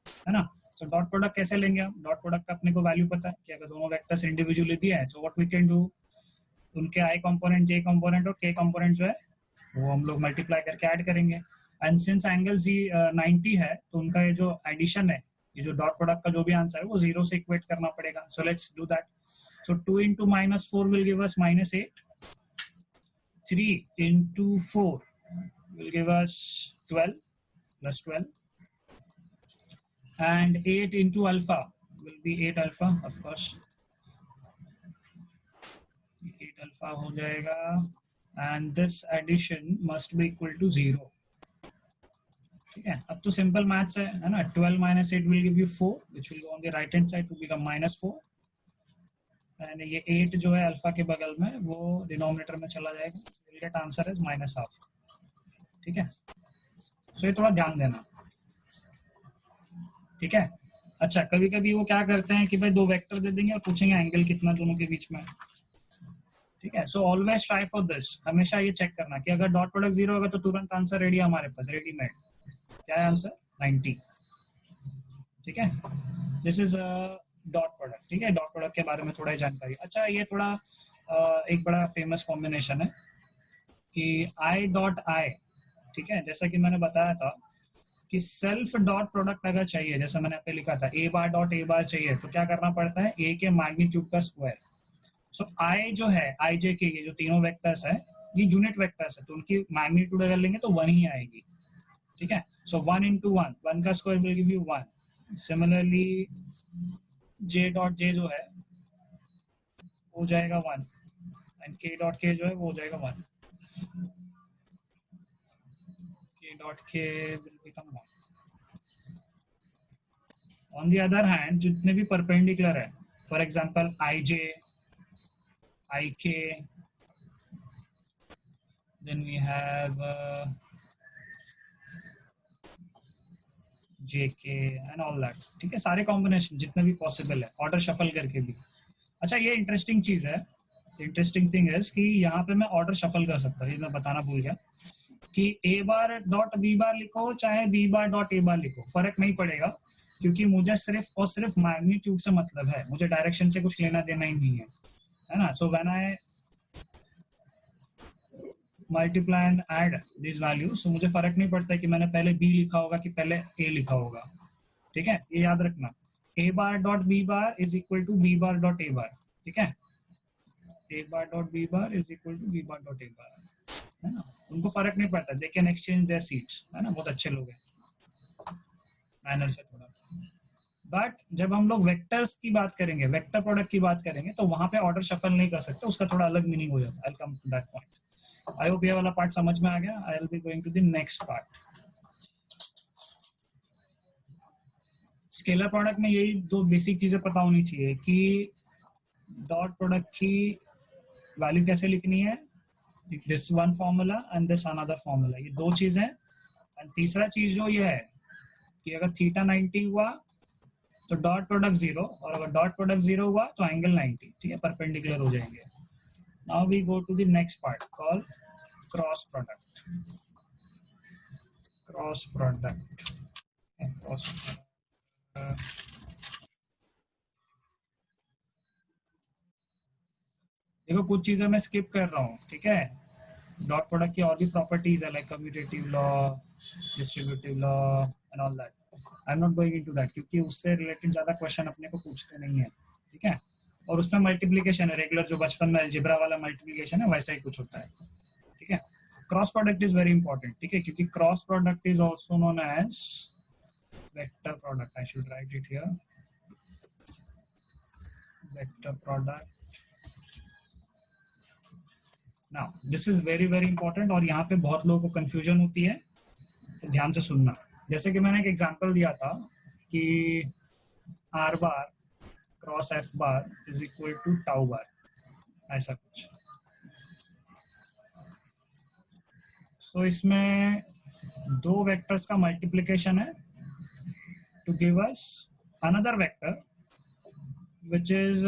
है ना। सो डॉट प्रोडक्ट कैसे लेंगे हम, डॉट प्रोडक्ट का अपने को वैल्यू पता है कि अगर दोनों वेक्टर्स इंडिविजुअली दिए हैं, तो व्हाट वी कैन डू, उनके आई कंपोनेंट जे कंपोनेंट और के कंपोनेंट जो है वो हम लोग मल्टीप्लाई करके ऐड करेंगे। एंड सिंस एंगल जी 90 है, तो उनका ये जो एडिशन है, ये जो डॉट प्रोडक्ट का जो भी आंसर है वो जीरो से इक्वेट करना पड़ेगा। So let's do that. So 2 into -4 will give us -8. 3 into 4 will give us 12 plus 12, and 8 into alpha will be 8 alpha, of course 8 alpha हो जाएगा, and this addition must be equal to 0, ठीक है। अब तो सिंपल मैथ्स है ना। 12 minus 8 will give you 4, which will go on the right hand side to become -4, and ये 8 जो है अल्फा के बगल में वो डिनोमिनेटर में चला जाएगा। Will get answer is -half, ठीक है। सो ये थोड़ा ध्यान देना, ठीक है। अच्छा, कभी कभी वो क्या करते हैं कि भाई दो वेक्टर दे देंगे और पूछेंगे एंगल कितना दोनों के बीच में, ठीक है। So always try for this, हमेशा ये चेक करना कि अगर डॉट प्रोडक्ट जीरो होगा तो तुरंत आंसर रेडी है हमारे पास, रेडीमेड। क्या है आंसर, 90, ठीक है। दिस इज डॉट प्रोडक्ट, ठीक है। डॉट प्रोडक्ट के बारे में थोड़ा जानकारी। अच्छा, ये थोड़ा एक बड़ा फेमस कॉम्बिनेशन है कि आई डॉट आई, ठीक है। जैसा कि मैंने बताया था कि सेल्फ डॉट प्रोडक्ट अगर चाहिए, जैसा मैंने पे लिखा था ए बार डॉट ए बार चाहिए, तो क्या करना पड़ता है, ए के मैग्नीट्यूड का स्क्वायर। सो आई जो है, आई जे के ये जो तीनों वेक्टर्स है ये यूनिट वेक्टर्स है, तो उनकी मैग्नीट्यूड अगर लेंगे तो 1 ही आएगी, ठीक है। सो 1 into 1, 1 का square will give you 1। Similarly J dot J जो है हो जाएगा 1, एंड के डॉट के जो है वो हो जाएगा 1, के डॉट के will become 1, on the other hand जितने भी परपेंडिकुलर है, फॉर एग्जांपल आई जे, आई के, देन वी हैव जे के एंड ऑल दैट, ठीक है, सारे कॉम्बिनेशन जितने भी पॉसिबल है ऑर्डर शफल करके भी। अच्छा ये इंटरेस्टिंग चीज है, इंटरेस्टिंग थिंग है कि यहाँ पे मैं ऑर्डर शफल कर सकता हूँ, ये मैं बताना भूल गया कि ए बार डॉट बी बार लिखो चाहे बी बार डॉट ए बार लिखो, फर्क नहीं पड़ेगा, क्योंकि मुझे सिर्फ और सिर्फ मैग्नीट्यूड से मतलब है, मुझे डायरेक्शन से कुछ लेना देना ही नहीं है ना। So when I multiply and add this value, so मुझे फर्क नहीं पड़ता है कि मैंने पहले बी लिखा होगा कि पहले ए लिखा होगा, ठीक है, ये याद रखना। A bar dot B bar is equal to B bar dot A bar, ठीक है, A bar dot B bar is equal to B bar dot A bar, है ना, उनको फर्क नहीं पड़ता, they can exchange their seats, है ना, बहुत अच्छे लोग हैं मैनर से थोड़ा। बट जब हम लोग वेक्टर्स की बात करेंगे, वेक्टर प्रोडक्ट की बात करेंगे, तो वहां पे ऑर्डर शफल नहीं कर सकते, उसका थोड़ा अलग मीनिंग हो जाता है। I will come to that point. I hope ये वाला पार्ट समझ में आ गया। I will be going to the next part. Scalar product में यही दो बेसिक चीजें पता होनी चाहिए कि डॉट प्रोडक्ट की वैल्यू कैसे लिखनी है, this one formula and this another formula, ये दो चीजें। एंड तीसरा चीज जो ये है कि अगर थीटा 90 हुआ तो डॉट प्रोडक्ट 0, और अगर डॉट प्रोडक्ट 0 हुआ तो एंगल 90, ठीक है, परपेंडिकुलर हो जाएंगे। Now we go to the next part called cross product. Cross product, cross, देखो कुछ चीजें मैं स्किप कर रहा हूँ, ठीक है, डॉट प्रोडक्ट की और भी प्रॉपर्टीज है like commutative law, distributive law and all that. I am not going into that क्योंकि उससे रिलेटेड ज्यादा क्वेश्चन अपने को पूछते नहीं है, ठीक है, और उसमें मल्टीप्लीकेशन है, रेगुलर जो बचपन में अलजेब्रा वाला मल्टीप्लीकेशन है वैसा ही कुछ होता है, ठीक है। Cross product is very important, ठीक है, क्योंकि cross product is also known as vector product. I should write it here, vector product. Now this is very very important, और यहाँ पे बहुत लोगों को कंफ्यूजन होती है, तो ध्यान से सुनना। जैसे कि मैंने एक एग्जांपल दिया था कि R bar cross F bar is equal to tau bar, ऐसा कुछ। सो इसमें दो वेक्टर्स का मल्टीप्लिकेशन है to give us another vector which is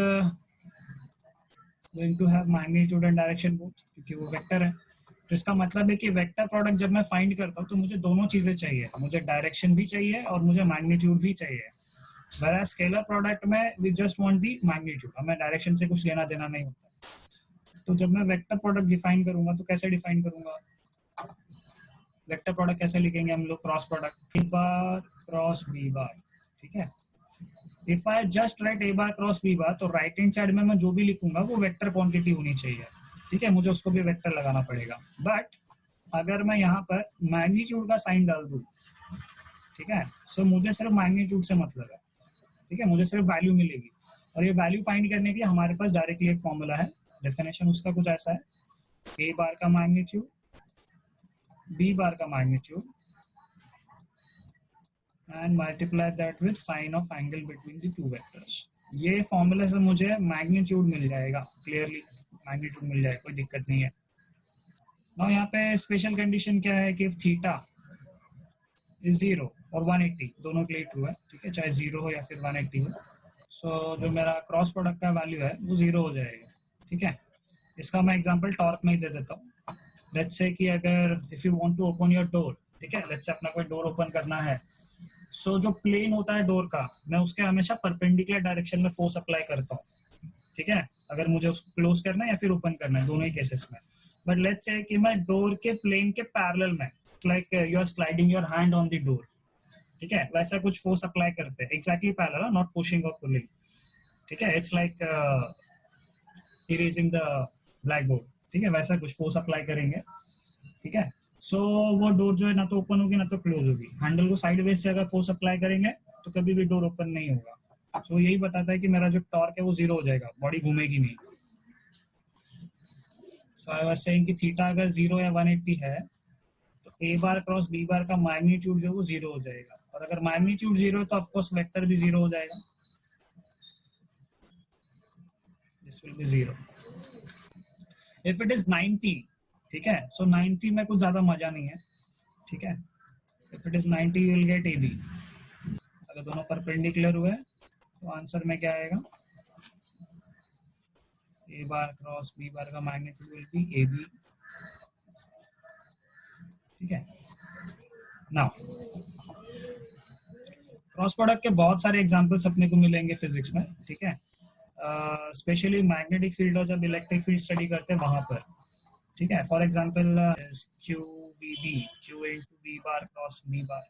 going to have magnitude and direction both, क्योंकि वो वेक्टर है। तो इसका मतलब है कि वेक्टर प्रोडक्ट जब मैं फाइंड करता हूँ तो मुझे दोनों चीजें चाहिए, मुझे डायरेक्शन भी चाहिए और मुझे मैग्नीट्यूड भी चाहिए। Whereas स्केलर प्रोडक्ट में we just want the magnitude, हमें डायरेक्शन से कुछ लेना देना नहीं होता। तो जब मैं वेक्टर प्रोडक्ट डिफाइन करूंगा तो कैसे डिफाइन करूंगा, वेक्टर प्रोडक्ट कैसे लिखेंगे हम लोग, cross product A bar cross B bar, ठीक है। If I just write A bar cross B bar, तो राइट हैंड साइड में मैं जो भी लिखूंगा वो वेक्टर क्वांटिटी होनी चाहिए, ठीक है, मुझे उसको भी वेक्टर लगाना पड़ेगा। बट अगर मैं यहाँ पर मैग्नीट्यूड का साइन डाल दूं, ठीक है, सो मुझे सिर्फ मैग्नीट्यूड से मतलब है, ठीक है, मुझे सिर्फ वैल्यू मिलेगी, और ये वैल्यू फाइंड करने के लिए हमारे पास डायरेक्टली एक फॉर्मूला है। डेफिनेशन उसका कुछ ऐसा है, ए बार का मैग्नीट्यूड, बी बार का magnitude and multiply that with sine of angle between the two vectors. ये फॉर्मूले से मुझे मैग्नीट्यूड मिल जाएगा, क्लियरली मैग्नीट्यूड मिल जाएगा, कोई दिक्कत नहीं है। ना यहाँ पे स्पेशल कंडीशन क्या है कि थीटा इज 0 और 180 दोनों के लिए ट्रू है, ठीक है, चाहे 0 हो या फिर 180 हो। सो जो मेरा क्रॉस प्रोडक्ट का वैल्यू है वो 0 हो जाएगा, ठीक है। इसका मैं एग्जांपल टॉर्क में ही दे देता हूँ। लेट्स से कि अगर if you want to open your door, ठीक है, लेट्स से अपना कोई डोर ओपन करना है, सो जो प्लेन होता है डोर का, मैं उसके हमेशा परपेंडिकुलर डायरेक्शन में फोर्स अप्लाई करता हूँ, ठीक है, अगर मुझे उसको क्लोज करना है या फिर ओपन करना है, दोनों ही केसेस में। बट लेट्स से कि मैं डोर के प्लेन के पैरेलल में, like you are sliding your hand on the door, ठीक है, वैसा कुछ फोर्स अप्लाई करते हैं, एग्जैक्टली पैरेलल, नॉट पुशिंग और पुलिंग, ठीक है, it's like erasing the black board, ठीक है, वैसा कुछ फोर्स अप्लाई करेंगे, ठीक है। सो वो डोर जो है ना तो ओपन होगी ना तो क्लोज होगी। हैंडल को साइडवेज से अगर फोर्स अप्लाई करेंगे तो कभी भी डोर ओपन नहीं होगा। सो यही बताता है कि मेरा जो टॉर्क है वो 0 हो जाएगा, बॉडी घूमेगी नहीं। सो आई वाज सेइंग कि थीटा अगर 0 या 180 है तो ए बार क्रॉस बी बार का मैग्नीट्यूड जो वो जीरो हो जाएगा, और अगर मैग्नीट्यूड जीरो है तो ऑफकोर्स वेक्टर भी जीरो हो जाएगा, this will be zero. If it is 90, ठीक है, सो 90 में कुछ ज्यादा मजा नहीं है, ठीक है। If it is 90 you will get A B. अगर दोनों परपेंडिकुलर हुए तो आंसर में क्या आएगा, ए बार क्रॉस बी बार का magnitude will be A B, ठीक है। नाउ क्रॉस प्रोडक्ट के बहुत सारे एग्जांपल्स अपने को मिलेंगे फिजिक्स में, ठीक है, स्पेशली मैग्नेटिक फील्ड और जब इलेक्ट्रिक फील्ड स्टडी करते हैं वहां पर, ठीक है। For example q B B, q into B bar cross B bar,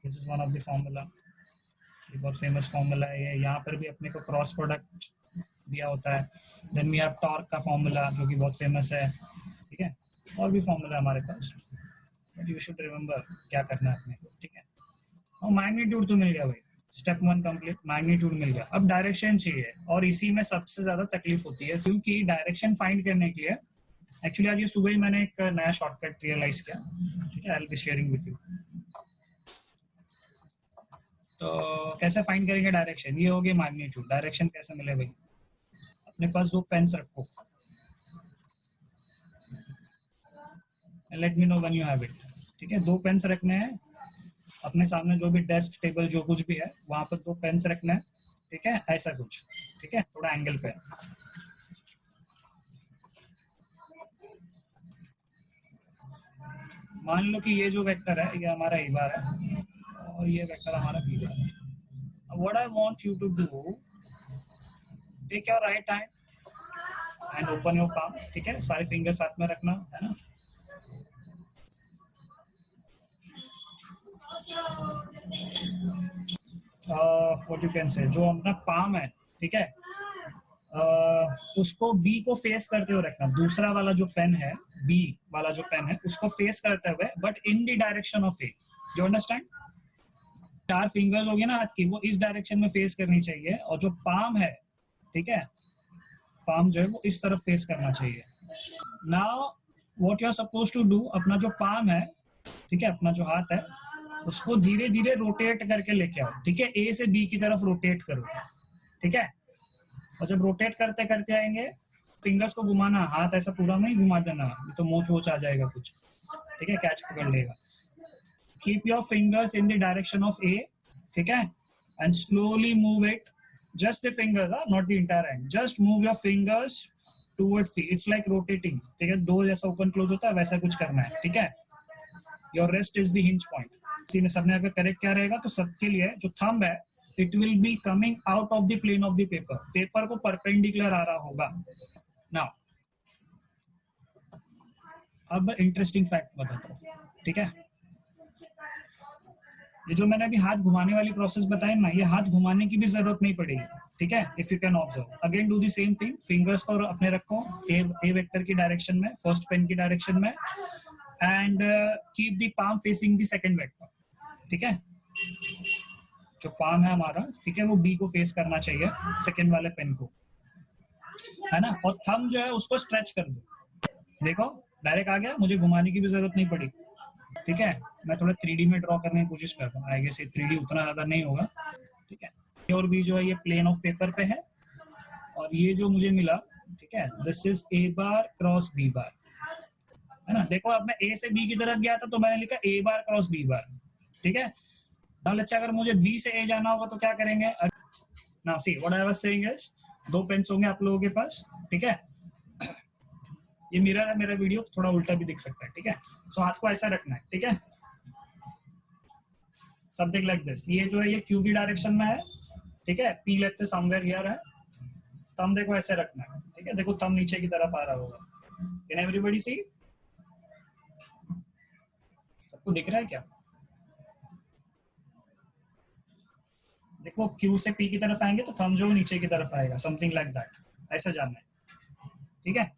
this is one of the formula, ये बहुत फेमस फॉर्मूला है ये। यहाँ पर भी अपने को क्रॉस प्रोडक्ट दिया होता है। देन वी हैव टॉर्क का फॉर्मूला जो कि बहुत फेमस है, ठीक है। और भी फॉर्मूला हमारे पास, बट यू शुड रिमेंबर क्या करना है अपने को, ठीक है। और मैग्नीट्यूड तो मिल गया भाई, स्टेप 1 कंप्लीट, मैग्नीट्यूड मिल गया। अब डायरेक्शन चाहिए, और इसी में सबसे ज्यादा तकलीफ होती है, क्योंकि डायरेक्शन फाइंड करने के लिए एक्चुअली आज ये सुबह ही मैंने एक नया शॉर्टकट रियलाइज किया, ठीक है, I will be sharing with you. तो कैसे फाइंड करेंगे डायरेक्शन, ये हो गया मैग्नीट्यूड। डायरेक्शन कैसे मिले भाई, अपने पास दो पेन्स रखो, let me know when you have it, ठीक है। दो पेन्स रखने हैं अपने सामने, जो भी डेस्क टेबल जो कुछ भी है वहां पर दो पेन्स रखना है, ठीक है, ऐसा कुछ, ठीक है, थोड़ा एंगल पे। मान लो कि ये जो वेक्टर है ये हमारा ए बार है और ये वेक्टर हमारा बी बार है। What I want you to do, take your right hand and open your palm, ठीक है, सारे फिंगर साथ में रखना है ना। व्हाट यू कैन से, जो अपना पाम है, ठीक है, उसको बी को फेस करते हुए रखना। दूसरा वाला जो पेन है, बी वाला जो पेन है, उसको फेस करते हुए, but in the direction of A, you understand. चार फिंगर्स होगी ना हाथ की, वो इस डायरेक्शन में फेस करनी चाहिए, और जो पाम है, ठीक है, पाम जो है वो इस तरफ फेस करना चाहिए। Now what you are suppose to do, अपना जो पाम है, ठीक है, अपना जो हाथ है, उसको धीरे धीरे रोटेट करके लेके आओ, ठीक है, ए से बी की तरफ रोटेट करो, ठीक है। और जब रोटेट करते करते आएंगे, फिंगर्स को घुमाना, हाथ ऐसा पूरा नहीं घुमा देना, तो मोच वोच आ जाएगा कुछ, ठीक है, कैच पकड़ लेगा। Keep your fingers in the direction of A, ठीक है, and slowly move it, just the fingers, not the entire hand, just move your fingers towards the, it's like rotating, ठीक है, डोर जैसा ओपन क्लोज होता है वैसा कुछ करना है, ठीक है। Your rest is the hinge point. इसी में सबने अगर करेक्ट क्या रहेगा, तो सबके लिए जो थंब है, it will be coming out of the plane of the paper, paper को परपेंडिकुलर आ रहा होगा। नाउ अब इंटरेस्टिंग फैक्ट बताता हूँ, ठीक है। ये जो मैंने अभी हाथ घुमाने वाली प्रोसेस बताई ना, ये हाथ घुमाने की भी जरूरत नहीं पड़ेगी, ठीक है। If you can observe, again do the same thing, fingers को अपने रखो ए वेक्टर की डायरेक्शन में, फर्स्ट पेन की डायरेक्शन में, and keep the palm facing the second vector, ठीक है। जो पाम है हमारा, ठीक है, वो बी को फेस करना चाहिए, सेकंड वाले पेन को, है ना। और थंब जो है उसको स्ट्रेच कर दो, देखो डायरेक्ट आ गया, मुझे घुमाने की भी जरूरत नहीं पड़ी, ठीक है। मैं थोड़ा 3D में ड्रॉ करने की कोशिश करता हूँ, आई गेस ये 3D उतना ज्यादा नहीं होगा, ठीक है। और बी जो है ये प्लेन ऑफ पेपर पे है, और ये जो मुझे मिला, ठीक है, this is A bar cross B bar, है ना। देखो अब मैं ए से बी की तरफ गया था तो मैंने लिखा ए बार क्रॉस बी बार, ठीक है। अच्छा, अगर मुझे बी से ए जाना होगा तो क्या करेंगे। Now see what I was saying is, दो पेन्स होंगे आप लोगों के पास, ठीक है। ये मिरर है, मेरा वीडियो थोड़ा उल्टा भी दिख सकता है, ठीक है। सो हाथ को ऐसा रखना है, ठीक है, समथिंग लाइक दिस। ये जो है ये क्यू की डायरेक्शन में है, ठीक है, पी लेट से समवेयर हियर है। थंब देखो ऐसे रखना है, ठीक है, देखो थंब नीचे की तरफ आ रहा होगा। कैन एवरीबॉडी सी, सबको दिख रहा है क्या। देखो क्यू से पी की तरफ आएंगे तो थंब जो नीचे की तरफ आएगा, समथिंग लाइक दैट, ऐसा जानना है, ठीक है,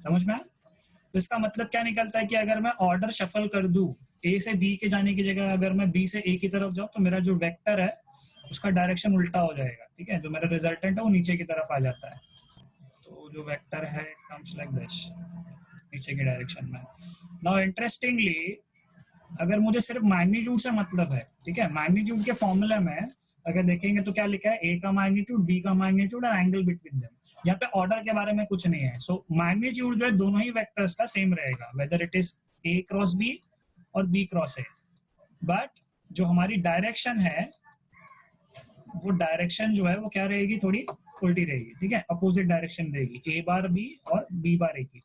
समझ में आया। तो इसका मतलब क्या निकलता है कि अगर मैं ऑर्डर शफल कर दूं, ए से बी के जाने की जगह अगर मैं बी से ए की तरफ जाऊं, तो मेरा जो वेक्टर है उसका डायरेक्शन उल्टा हो जाएगा, ठीक है, जो मेरा रिजल्टेंट है वो नीचे की तरफ आ जाता है। तो जो वेक्टर है कम्स लाइक दिस, नीचे की डायरेक्शन में। नाउ इंटरेस्टिंगली अगर मुझे सिर्फ मैग्नीट्यूड से मतलब है, ठीक है, मैग्नीट्यूड के फॉर्मूले में अगर देखेंगे तो क्या लिखा है, ए का मैग्नीट्यूड, बी का मैग्नीट्यूड और एंगल बिटवीन देम। यहाँ पे ऑर्डर के बारे में कुछ नहीं है। सो मैग्नीट्यूड जो है दोनों ही वेक्टर्स का सेम रहेगा, whether it is A cross B और बी क्रॉस ए। बट जो हमारी डायरेक्शन है वो डायरेक्शन जो है वो क्या रहेगी, थोड़ी उल्टी रहेगी, ठीक है, अपोजिट डायरेक्शन रहेगी, ए बार बी और बी बार ए की।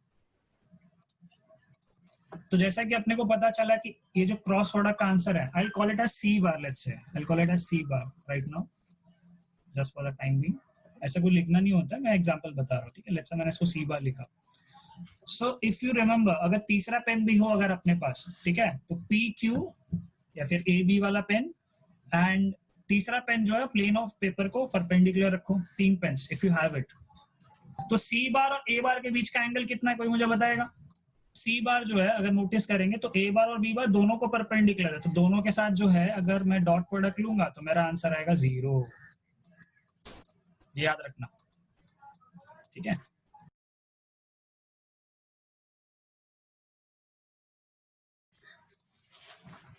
तो जैसा कि अपने को पता चला कि ये जो क्रॉस प्रोडक्ट का आंसर है, I will call it as C bar, let's say I will call it as C bar right now just for the time being. ऐसा कोई लिखना नहीं होता है, मैं एग्जांपल बता रहा हूँ, ठीक है। लेट्स से मैंने इसको सी बार लिखा। सो इफ यू रिमेंबर, अगर तीसरा पेन भी हो अगर अपने पास, ठीक है, तो पी क्यू या फिर ए बी वाला पेन, एंड तीसरा पेन जो है प्लेन ऑफ पेपर को परपेंडिकुलर रखो, 3 pens if you have it. तो सी बार और ए बार के बीच का एंगल कितना है, कोई मुझे बताएगा? सी बार जो है अगर नोटिस करेंगे तो ए बार और बी बार दोनों को परपेंडिकुलर है, तो दोनों के साथ जो है अगर मैं डॉट प्रोडक्ट लूंगा तो मेरा आंसर आएगा 0। याद रखना, ठीक है।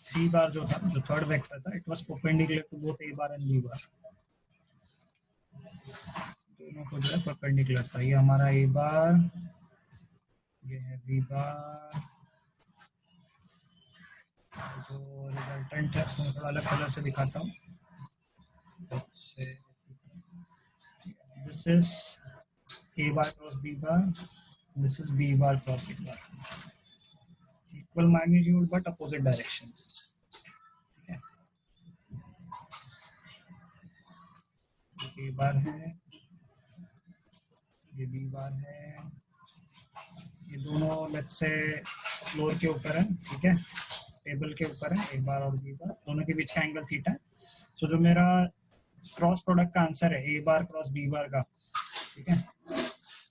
सी बार जो था, जो थर्ड वेक्टर था, it was perpendicular to both A bar and B bar, दोनों को जो है परपेंडिकुलर था। ये हमारा ए बार, ये है बी बार। जो रिजल्टेंट है उसको मैं थोड़ा अलग कलर से दिखाता हूँ। This is A bar cross B bar, this is B bar cross A bar, equal magnitude but opposite direction, ठीक है। ए बार है, ये बी बार है, ये दोनों लेट्स से फ्लोर के ऊपर है, ठीक है, टेबल के ऊपर है, ए बार और बी बार, दोनों के बीच का एंगल थीटा है। सो जो मेरा क्रॉस प्रोडक्ट का आंसर है A bar cross B bar का, ठीक है,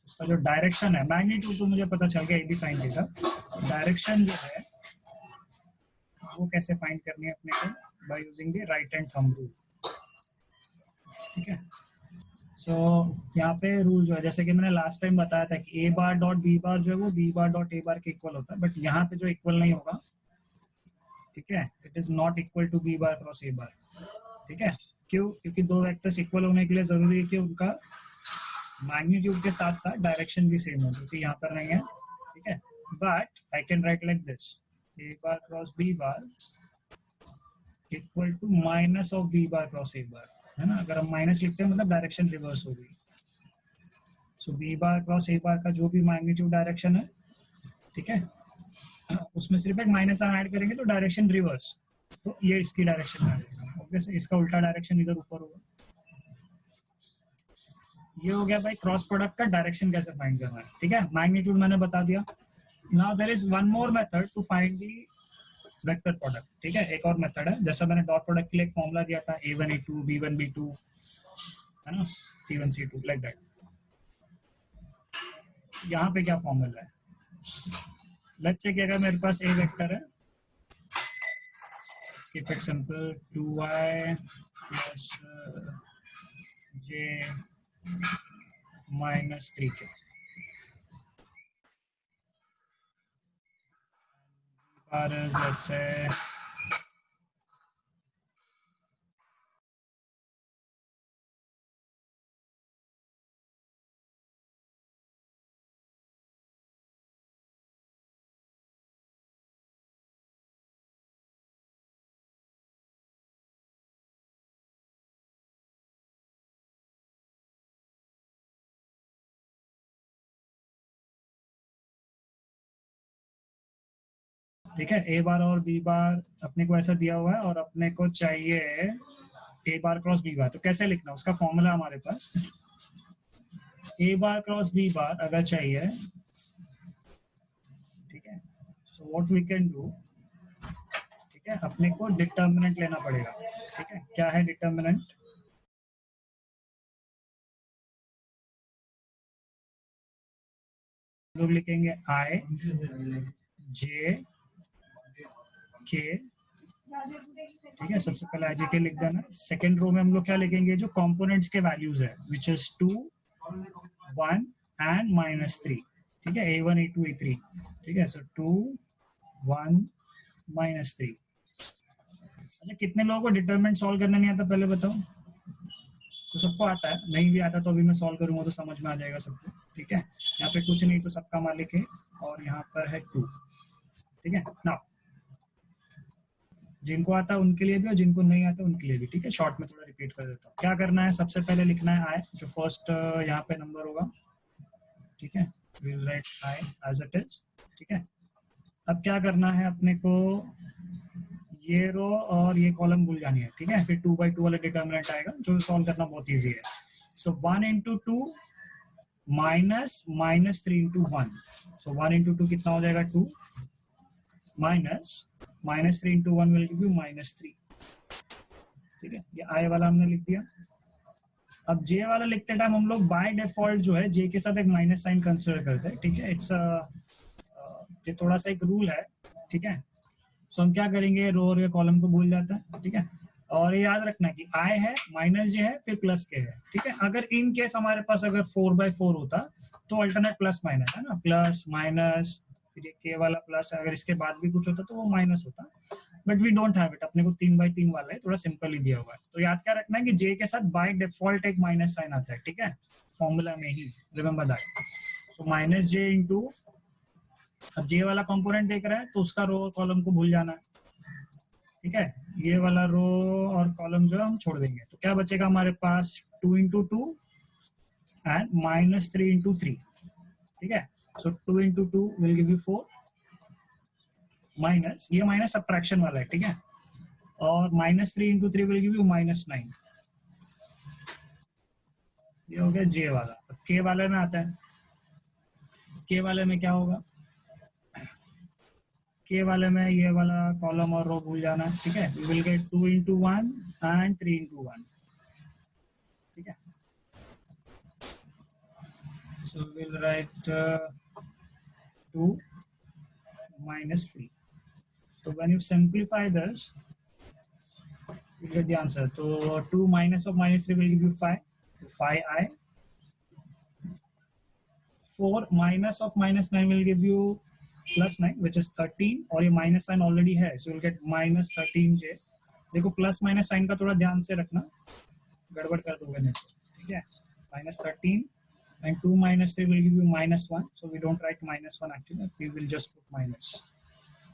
उसका जो डायरेक्शन है, मैग्नीट्यूड तो मुझे पता चल गया A B sine theta, direction जो है वो कैसे फाइंड करनी है अपने को, by using the right hand thumb rule, ठीक है। सो यहाँ पे रूल जो है, जैसे कि मैंने लास्ट टाइम बताया था कि ए बार डॉट बी बार जो है वो बी बार डॉट ए बार के इक्वल होता है, बट यहाँ पे जो इक्वल नहीं होगा, ठीक है, it is not equal to B bar cross A bar, ठीक है। क्यों? क्योंकि दो वेक्टर्स इक्वल होने के लिए जरूरी है कि उनका मैग्नीट्यूड के साथ साथ डायरेक्शन भी सेम हो, जो कि यहाँ पर नहीं है, ठीक है। But I can write like this, A bar cross B bar equal to minus of B bar cross A bar, है ना। अगर हम माइनस लिखते हैं मतलब डायरेक्शन रिवर्स हो गई। सो B bar cross A bar का जो भी मैग्नीट्यूड डायरेक्शन है, ठीक है, उसमें सिर्फ एक माइनस हम ऐड करेंगे तो डायरेक्शन रिवर्स, तो ये इसकी डायरेक्शन में आ जाएगा। ऑब्वियसली इसका उल्टा डायरेक्शन इधर ऊपर होगा। ये हो गया भाई क्रॉस प्रोडक्ट का डायरेक्शन कैसे फाइंड करना है, ठीक है। मैग्नीट्यूड मैंने बता दिया। Now there is one more method to find the vector product, ठीक है। एक और मेथड है, जैसा मैंने डॉट प्रोडक्ट के लिए एक फॉर्मूला दिया था, a1 a2 b1 b2, है ना, c1 c2 लाइक दैट। यहाँ पे क्या फॉर्मूला है, लेट्स से कि अगर मेरे पास ए वेक्टर है, keep it simple, 2y plus j minus 3k, or let's say ठीक है, ए बार और बी बार अपने को ऐसा दिया हुआ है और अपने को चाहिए ए बार क्रॉस बी बार। तो कैसे लिखना, उसका फॉर्मूला हमारे पास, ए बार क्रॉस बी बार अगर चाहिए, ठीक है, so what we can do, ठीक है, अपने को डिटर्मिनेंट लेना पड़ेगा, ठीक है। क्या है डिटर्मिनेंट, लोग लिखेंगे आई जे के, ठीक है, सबसे पहले आई जे के लिख देना। सेकेंड रो में हम लोग क्या लिखेंगे, जो कंपोनेंट्स के वैल्यूज है, विच इज 2 1 एंड -3, ठीक है, a1 a2 a3। ठीक है। सो 2 1 -3। अच्छा, कितने लोगों को डिटरमिनेंट सॉल्व करना नहीं आता पहले बताओ। तो सबको आता है, नहीं भी आता तो अभी मैं सॉल्व करूंगा तो समझ में आ जाएगा सबको। ठीक है, यहाँ पे कुछ नहीं तो सबका मालिक है, और यहाँ पर है 2। ठीक है ना, जिनको आता है उनके लिए भी और जिनको नहीं आता उनके लिए भी। ठीक है, शॉर्ट में थोड़ा रिपीट कर देता हूँ। क्या करना है, सबसे पहले लिखना है आई, जो फर्स्ट यहाँ पे नंबर होगा। ठीक है, will write I as it is. ठीक है, अब क्या करना है अपने को, ये रो और ये कॉलम भूल जानी है। ठीक है, फिर 2/2 वाला डिटर्मिनेंट आएगा जो सॉल्व करना बहुत ईजी है। सो 1 × 2 -3 × 1। सो 1 × 2 कितना हो जाएगा, 2 माइनस -3 × 1 विल गिव यू -3। ठीक है, ये आई वाला हमने लिख दिया। अब जे वाला लिखते टाइम हम लोग बाय डिफॉल्ट जो है जे के साथ एक माइनस साइन कंसिडर करते हैं। ठीक है, इट्स ये थोड़ा सा एक रूल है। ठीक है, सो हम क्या करेंगे, रो और कॉलम को भूल जाता है। ठीक है, और ये याद रखना कि आई है माइनस जे है फिर प्लस के है। ठीक है, अगर इन केस हमारे पास अगर 4/4 होता तो अल्टरनेट प्लस माइनस है ना, प्लस माइनस, फिर ये के वाला प्लस, अगर इसके बाद भी कुछ होता तो वो माइनस होता। But we don't have it, अपने को 3/3 वाला है, थोड़ा सिंपल ही दिया हुआ है। तो याद क्या रखना है कि जे के साथ बाय डिफॉल्ट एक माइनस साइन आता है। ठीक है, फॉर्मूला में ही, remember that. So minus j into, अब जे वाला कंपोनेंट देख रहा है तो उसका रो और कॉलम को भूल जाना है। ठीक है, ये वाला रो और कॉलम जो है हम छोड़ देंगे, तो क्या बचेगा हमारे पास, 2 × 2 एंड -3 × 3। ठीक है, सो 2 × 2 विल गिव यू 4, माइनस, ये माइनस सब्ट्रैक्शन वाला है। ठीक है, और -3 × 3 विल गिव यू -9। ये हो गया जे वाला। अब के वाले में आता है, के वाले में क्या होगा, के वाले में ये वाला कॉलम और रो भूल जाना है। ठीक है, वी विल गेट 2 × 1 एंड 3 × 1। ठीक है, so we'll write 2 -3. So when you simplify this, you get the answer. So 2 minus of -3 will give you 5. So 5i. 4 minus of -9 will give you +9, which is 13. और ये माइनस साइन ऑलरेडी है, so you'll get -13j. देखो प्लस माइनस साइन का थोड़ा ध्यान से रखना, गड़बड़ कर दोगे नहीं। ठीक है, -13 and 2 - 3 will give you -1. So we don't write -1 actually, we will just put minus.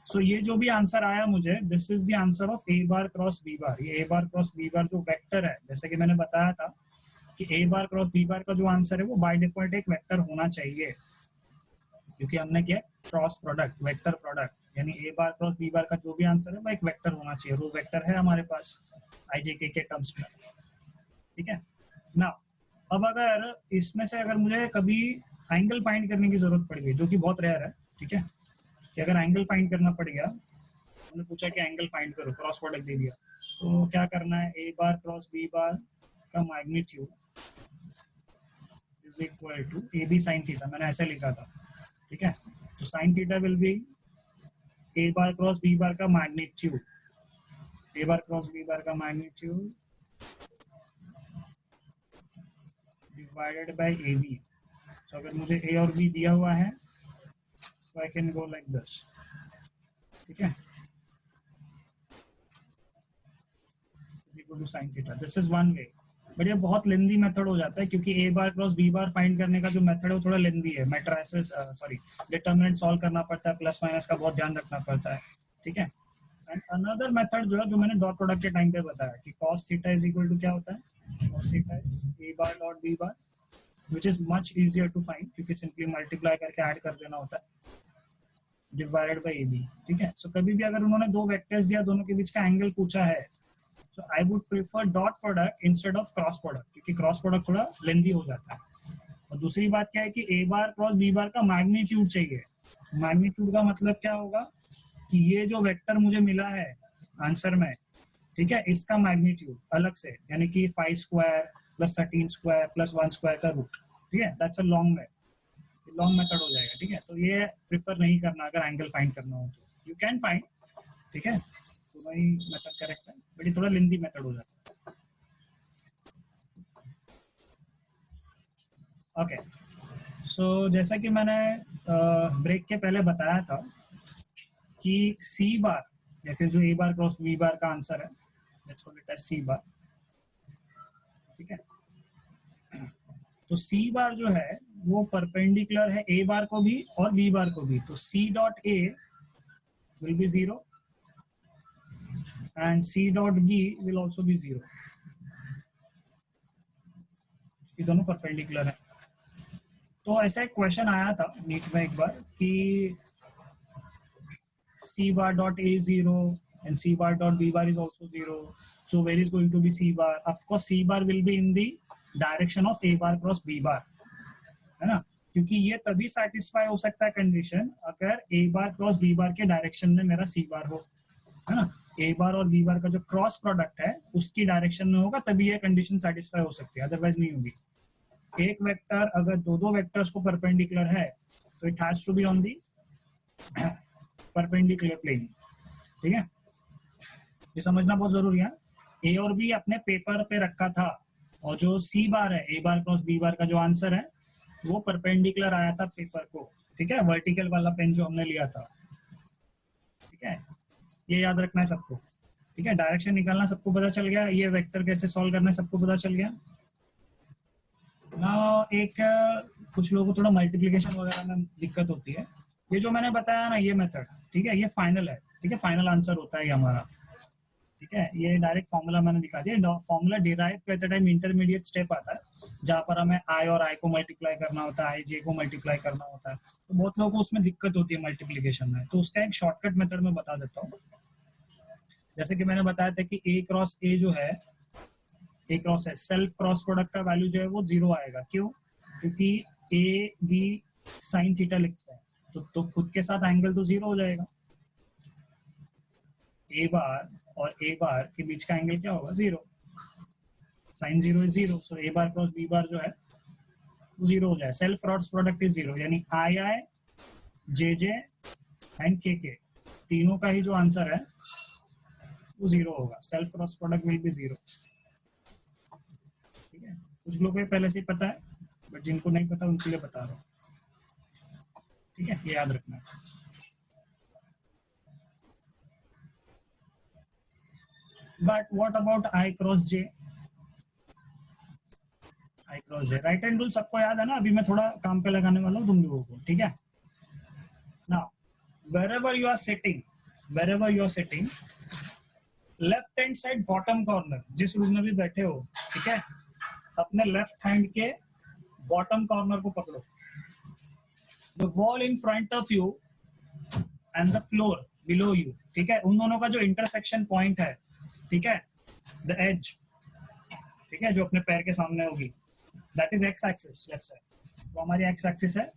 So ये जो भी आंसर आया मुझे, this is the answer of A bar cross B bar. ये A bar cross B bar जो वेक्टर है, जैसे कि मैंने बताया था कि ए बार क्रॉस बी बार का जो आंसर है वो बाय डिफॉल्ट एक वेक्टर होना चाहिए, क्योंकि हमने किया क्रॉस प्रोडक्ट, वेक्टर प्रोडक्ट, यानी ए बार क्रॉस बी बार का जो भी आंसर है वो एक वेक्टर होना चाहिए। वो वेक्टर है हमारे पास आईजेके के टर्म्स में। ठीक है ना, अब अगर इसमें से अगर मुझे कभी एंगल फाइंड करने की जरूरत पड़ गई, जो कि बहुत रेयर है, ठीक है, कि अगर एंगल फाइंड करना पड़ गया, उन्होंने पूछा कि एंगल फाइंड करो, क्रॉस प्रोडक्ट दे दिया, तो क्या करना है, A bar cross B bar का magnitude is equal to A B sine theta, मैंने ऐसे लिखा था। ठीक है, तो sine theta will be A bar cross B bar का magnitude, A bar cross B bar का magnitude divided by A B. तो अगर मुझे ए और बी दिया हुआ है तो आई कैन गो लाइक दिस। ठीक है, sine theta, this is one way. But ये बहुत लेंदी मेथड हो जाता है, क्योंकि ए बार क्रॉस बी बार फाइंड करने का जो मेथड है वो थोड़ा लेंदी है, मैट्रिसेस सॉरी डिटरमिनेंट सॉल्व करना पड़ता है, प्लस माइनस का बहुत ध्यान रखना पड़ता है। ठीक है, एंड अनदर मेथड जो है, जो मैंने डॉट प्रोडक्ट के टाइम पे बताया कि cos theta is equal to क्या होता है, cos theta is A bar dot B bar, which is much easier to find, क्योंकि सिंपली मल्टीप्लाई करके ऐड कर देना होता है, डिवाइडेड बाय ए बी। ठीक है, सो कभी भी अगर उन्होंने दो वेक्टर्स दिया, दोनों के बीच का एंगल पूछा है, so I would prefer dot product instead of cross product, क्योंकि क्रॉस प्रोडक्ट थोड़ा लेंदी हो जाता है। और दूसरी बात क्या है कि ए बार क्रॉस बी बार का मैग्नीट्यूड चाहिए। मैग्नीट्यूड का मतलब क्या होगा कि ये जो वेक्टर मुझे मिला है आंसर में, ठीक है, इसका मैग्नीट्यूड अलग से, यानी कि 5² + 13² + 1² का रूट। ठीक है, that's a long long method हो जाएगा। ठीक है, तो ये प्रिफर नहीं करना अगर एंगल फाइंड करना हो तो, यू कैन फाइंड। ठीक है, दोनों ही मेथड करेक्ट है, बट ये थोड़ा लेंदी मेथड हो जाता है। ओके, सो जैसा कि मैंने ब्रेक के पहले बताया था कि सी बार या फिर जो ए बार क्रॉस वी बार का आंसर है, let's call it as C बार, ठीक है। तो सी बार जो है वो परपेंडिकुलर है ए बार को भी और बी बार को भी, तो C dot A will be 0 and C dot B will also be 0, ये दोनों परपेंडिकुलर है। तो ऐसा एक क्वेश्चन आया था नीट में एक बार कि C bar dot A 0 and C bar dot B bar is also 0. So where is going to be C bar? Of course, C bar will be in the direction of A bar cross B bar, है ना, क्योंकि ये तभी सेटिस्फाई हो सकता है कंडीशन अगर A bar cross B bar के डायरेक्शन में मेरा C bar हो, है ना। A bar और B bar का जो क्रॉस प्रोडक्ट है उसकी डायरेक्शन में होगा तभी ये कंडीशन सेटिस्फाई हो सकती है, अदरवाइज नहीं होगी। एक वेक्टर अगर दो वेक्टर्स को परपेंडिकुलर है तो it has to be on the perpendicular plane, ठीक है। ये समझना बहुत जरूरी है। ए और बी अपने पेपर पे रखा था और जो सी बार है A bar cross B bar का जो आंसर है वो परपेंडिकुलर आया था पेपर को, ठीक है, वर्टिकल वाला पेन जो हमने लिया था, ठीक है। ये याद रखना है सबको, ठीक है। डायरेक्शन निकालना सबको पता चल गया, ये वेक्टर कैसे सॉल्व करना है सबको पता चल गया ना। एक कुछ लोगों को थोड़ा मल्टीप्लिकेशन वगैरह में दिक्कत होती है। ये जो मैंने बताया ना ये मेथड, ठीक है, ये फाइनल है, ठीक है, फाइनल आंसर होता है ये हमारा, ठीक है। ये डायरेक्ट फॉर्मूला मैंने दिखा दिया। फॉर्मूला डिराइव करते टाइम इंटरमीडिएट स्टेप आता है जहां पर हमें आई और आई को मल्टीप्लाई करना होता है, आई जे को मल्टीप्लाई करना होता है, तो बहुत लोगों को उसमें दिक्कत होती है मल्टीप्लीकेशन में, तो उसका एक शॉर्टकट मेथड में बता देता हूँ। जैसे कि मैंने बताया था कि ए क्रॉस ए जो है, ए क्रॉस है, सेल्फ क्रॉस प्रोडक्ट का वैल्यू जो है वो 0 आएगा। क्यों? क्योंकि ए बी साइन थीटा लिखते हैं तो खुद के साथ एंगल तो 0 हो जाएगा। ए बार और ए बार के बीच का एंगल क्या होगा? 0। Sine 0 is 0, so A bar cross B bar जो है 0 हो जाए। सेल्फ क्रॉस प्रोडक्ट इज 0, यानी आई आई जे जे एंड के तीनों का ही जो आंसर है वो 0 होगा। Self cross product will be 0, ठीक है। कुछ लोगों को पहले से ही पता है बट जिनको नहीं पता उनके लिए बता रहा हूँ, ठीक है, ये याद रखना है। But what about I cross J? I cross J right hand rule सबको याद है ना, अभी मैं थोड़ा काम पे लगाने वाला हूँ तुम लोगों को, ठीक है ना। wherever you are sitting left hand side bottom corner, जिस रूम में भी बैठे हो, ठीक है, अपने लेफ्ट हैंड के बॉटम कॉर्नर को पकड़ो। The wall in front of you and the floor below you, ठीक है, उन दोनों का जो इंटरसेक्शन पॉइंट है, ठीक है, द एज, ठीक है, जो अपने पैर के सामने होगी, that is x axis, let's say वो हमारी एक्स एक्सिस है।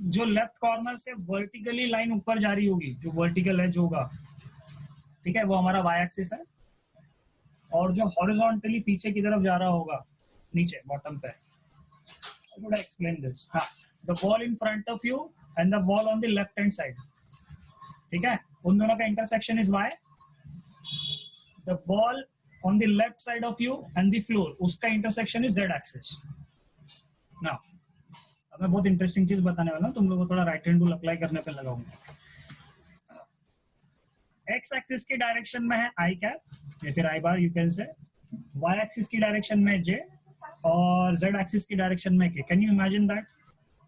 जो लेफ्ट कॉर्नर से वर्टिकली लाइन ऊपर जा रही होगी, जो वर्टिकल एज होगा, ठीक है, वो हमारा वाई एक्सिस है। और जो हॉरिजॉन्टली पीछे की तरफ जा रहा होगा नीचे बॉटम पे, should I explain this? हाँ, the wall in front of you and the wall on the left hand side, ठीक है, उन दोनों का intersection is y। the wall on the left side of you and the floor, उसका intersection is z axis. Now अब मैं बहुत इंटरेस्टिंग चीज बताने वाला हूँ, तुम लोगों को थोड़ा राइट हैंड रूल अप्लाई करने पे लगाऊंगा। एक्स एक्सिस की डायरेक्शन में है आई कैप या फिर i bar, you can say. Y axis की डायरेक्शन में जे और जेड एक्सिस की डायरेक्शन में k. Can you imagine that?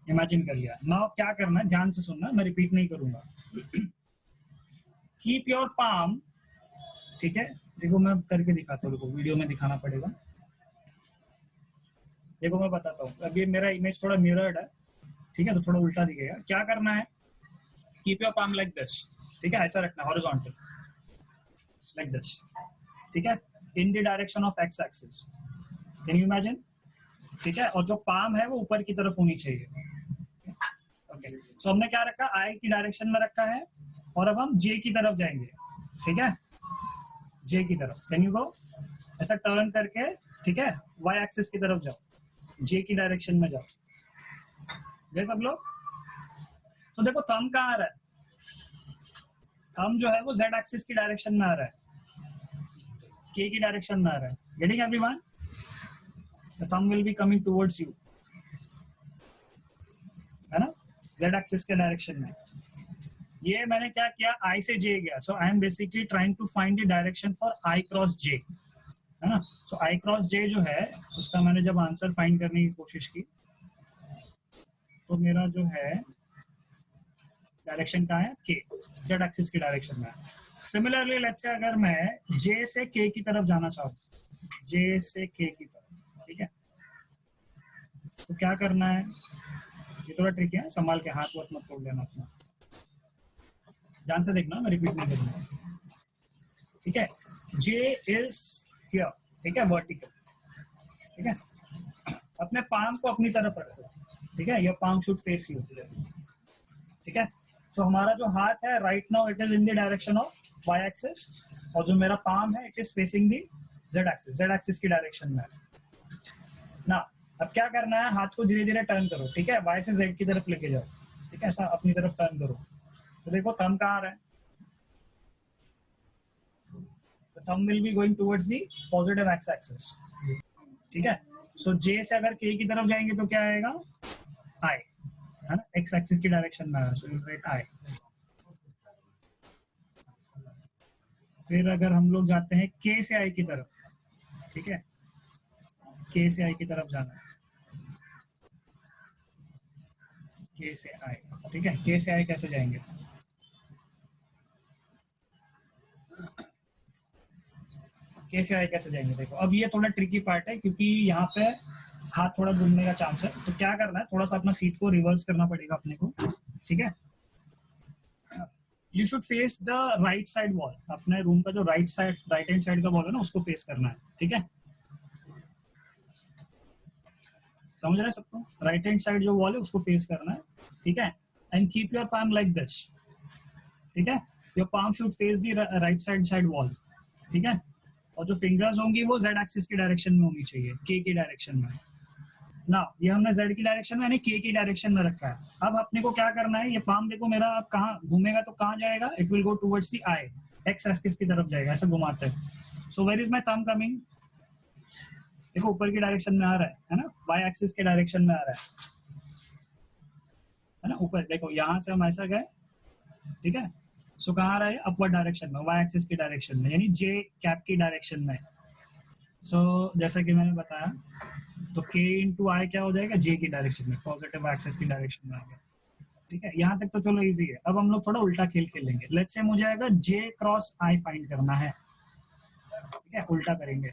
Imagine कर लिया। नाउ क्या करना है, ध्यान से सुनना, मैं रिपीट नहीं करूंगा। कीप योर पाम, ठीक है, देखो मैं करके दिखाता हूँ, वीडियो में दिखाना पड़ेगा। देखो मैं बताता हूँ, अभी मेरा इमेज थोड़ा मिरर्ड है, ठीक है, तो थोड़ा उल्टा दिखेगा। क्या करना है, keep your palm like this, ठीक है, ऐसा रखना हॉरिजॉन्टल लाइक दिस, ठीक है, इन the direction of x axis. Can you imagine? ठीक है, और जो पाम है वो ऊपर की तरफ होनी चाहिए। ओके, सो हमने क्या रखा, आई की डायरेक्शन में रखा है और अब हम जे की तरफ जाएंगे, ठीक है, जे की तरफ। Can you go? ऐसा टर्न करके, ठीक है, वाई एक्सिस की तरफ जाओ, जे की डायरेक्शन में जाओ। जय सब लोग। तो देखो थंब कहाँ आ रहा है, थंब जो है वो जेड एक्सिस की डायरेक्शन में आ रहा है, के की डायरेक्शन में आ रहा है। Getting everyone? The thumb will be coming towards you, है ना। जेड एक्सिस के डायरेक्शन में। ये मैंने क्या किया, आई से जे गया, so I am basically trying to find the direction for i cross j, है ना। सो आई क्रॉस जे जो है उसका मैंने जब आंसर फाइंड करने की कोशिश की तो मेरा जो है डायरेक्शन कहाँ है, के, जेड एक्सिस की डायरेक्शन में। सिमिलरली लेट्स से अगर मैं जे से के की तरफ जाना चाहूँ, जे से के की तरफ, ठीक है, तो क्या करना है, ये थोड़ा ट्रिकी है, संभाल के, हाथ वाथ मत तोड़ लेना अपना, ध्यान से देखना, मैं रिपीट नहीं करूंगा, ठीक है। जे इज हियर, ठीक है, वर्टिकल, ठीक है। अपने पाम को अपनी तरफ रखो, ठीक है, your palm should face you, ठीक है। तो हमारा जो हाथ है right now it is in the direction of Y axis, और जो मेरा पाम है it is facing the Z axis, Z axis की डायरेक्शन में ना। अब क्या करना है, हाथ को धीरे धीरे टर्न करो, ठीक है, वाई से जेड की तरफ लेके जाओ, ठीक है, ऐसा अपनी तरफ टर्न करो। तो देखो थंब कहाँ आ रहा है, thumb will be going towards the positive x axis, ठीक है। सो जे से अगर के की तरफ जाएंगे तो क्या आएगा, आई, है ना, एक्स एक्सिस की डायरेक्शन में, सो यू राइट आई। फिर अगर हम लोग जाते हैं के से आई की तरफ, ठीक है, के से आई की तरफ जाना है, के से आई, ठीक है, के से आई कैसे जाएंगे, के से आई कैसे जाएंगे, देखो अब ये थोड़ा ट्रिकी पार्ट है क्योंकि यहाँ पे हाथ थोड़ा घूमने का चांस है, तो क्या करना है, थोड़ा सा अपना सीट को रिवर्स करना पड़ेगा अपने को, ठीक है। You should face the right side wall, अपने रूम का जो राइट हैंड साइड का वॉल है ना उसको फेस करना है, ठीक है, समझ रहे हैं सबको, राइट हैंड साइड जो वॉल है उसको फेस करना है, ठीक है। And keep your palm like this, ठीक है, your palm should face the right side wall, ठीक है। और जो फिंगर्स होंगी वो जेड एक्सिस की डायरेक्शन में होनी चाहिए, के की डायरेक्शन में ना। ये हमने जेड की डायरेक्शन में यानी के की डायरेक्शन में रखा है। अब अपने को क्या करना है, ये पाम देखो मेरा अब कहाँ घूमेगा, तो कहाँ जाएगा, it will go towards the I, X axis की तरफ जाएगा, ऐसे घुमाते हैं। So where is my thumb coming, देखो ऊपर की डायरेक्शन में आ रहा है ना, वाई एक्सिस के डायरेक्शन में आ रहा है ना, ऊपर देखो, यहाँ से हम ऐसा गए, ठीक है। सो कहाँ आ रहा है, अपवर्ड डायरेक्शन में, वाई एक्सिस की डायरेक्शन में, यानी जे कैप की डायरेक्शन में। सो जैसा कि मैंने बताया, तो के इंटू आई क्या हो जाएगा, जे की डायरेक्शन में, पॉजिटिव एक्सिस की डायरेक्शन में आ गया, ठीक है। यहाँ तक तो चलो इजी है। अब हम लोग थोड़ा उल्टा खेल खेलेंगे, लेट्स से मुझे आएगा जे क्रॉस आई फाइंड करना है, ठीक है, उल्टा करेंगे,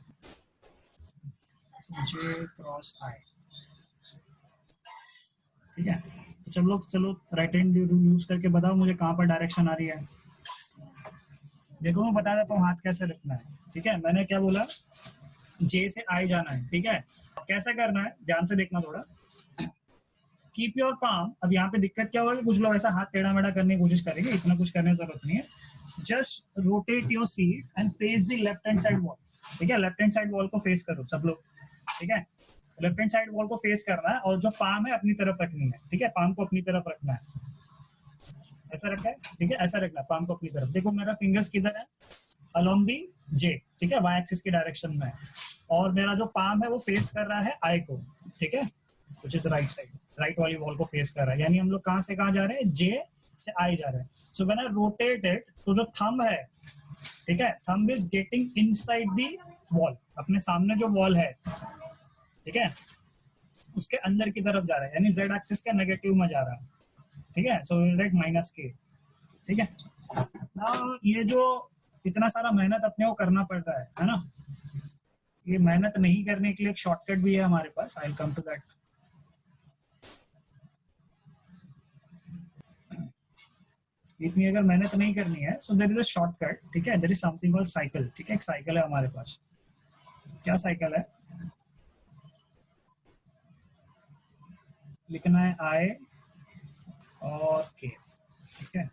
जे क्रॉस आई, ठीक है। तो चलो राइट हैंड रूल यूज करके बताओ मुझे कहाँ पर डायरेक्शन आ रही है। देखो मैं बता देता हूँ हाथ कैसे रखना है, ठीक है। मैंने क्या बोला, जे से आई जाना है, ठीक है। कैसे करना है ध्यान से देखना थोड़ा, कीप योर पाम। अब यहाँ पे दिक्कत क्या होगा, कुछ लोग ऐसा हाथ टेढ़ा मेढ़ा करने की कोशिश करेंगे, इतना कुछ करने की जरूरत नहीं है। Just rotate your seat and face the left hand side wall, ठीक है, लेफ्ट हैंड साइड वॉल को फेस करो सब लोग, ठीक है। लेफ्ट हैंड साइड वॉल को फेस करना है और जो पाम है अपनी तरफ रखनी है, ठीक है, पाम को अपनी तरफ रखना है, ऐसा रखा है, ठीक है, ऐसा रखना है पाम को अपनी तरफ। देखो मेरा फिंगर्स किधर है, अलोंग दी जे, ठीक है, वाई एक्सिस की डायरेक्शन में, और मेरा जो पाम है वो फेस कर रहा है आई को, ठीक है, which is right side, right वाली वॉल को फेस कर रहा है, यानी हम लोग कहाँ से कहाँ जा रहे हैं, जे से आई जा रहे हैं। सो व्हेन आई रोटेट इट, तो जो थंब है, ठीक है, thumb is getting inside the wall, अपने सामने जो वॉल है, ठीक है, उसके अंदर की तरफ जा रहा है, यानी जेड एक्सिस के नेगेटिव में जा रहा है, ठीक है। सो राइट माइनस के, ठीक है ना। ये जो इतना सारा मेहनत अपने को करना पड़ रहा है ना, ये मेहनत नहीं करने के लिए एक शॉर्टकट भी है हमारे पास, I will come to that. इतनी अगर मेहनत नहीं करनी है, so there is a shortcut, ठीक है, there is something called cycle, ठीक है, एक साइकिल है हमारे पास। क्या साइकिल है, लिखना है आई और के, ठीक है,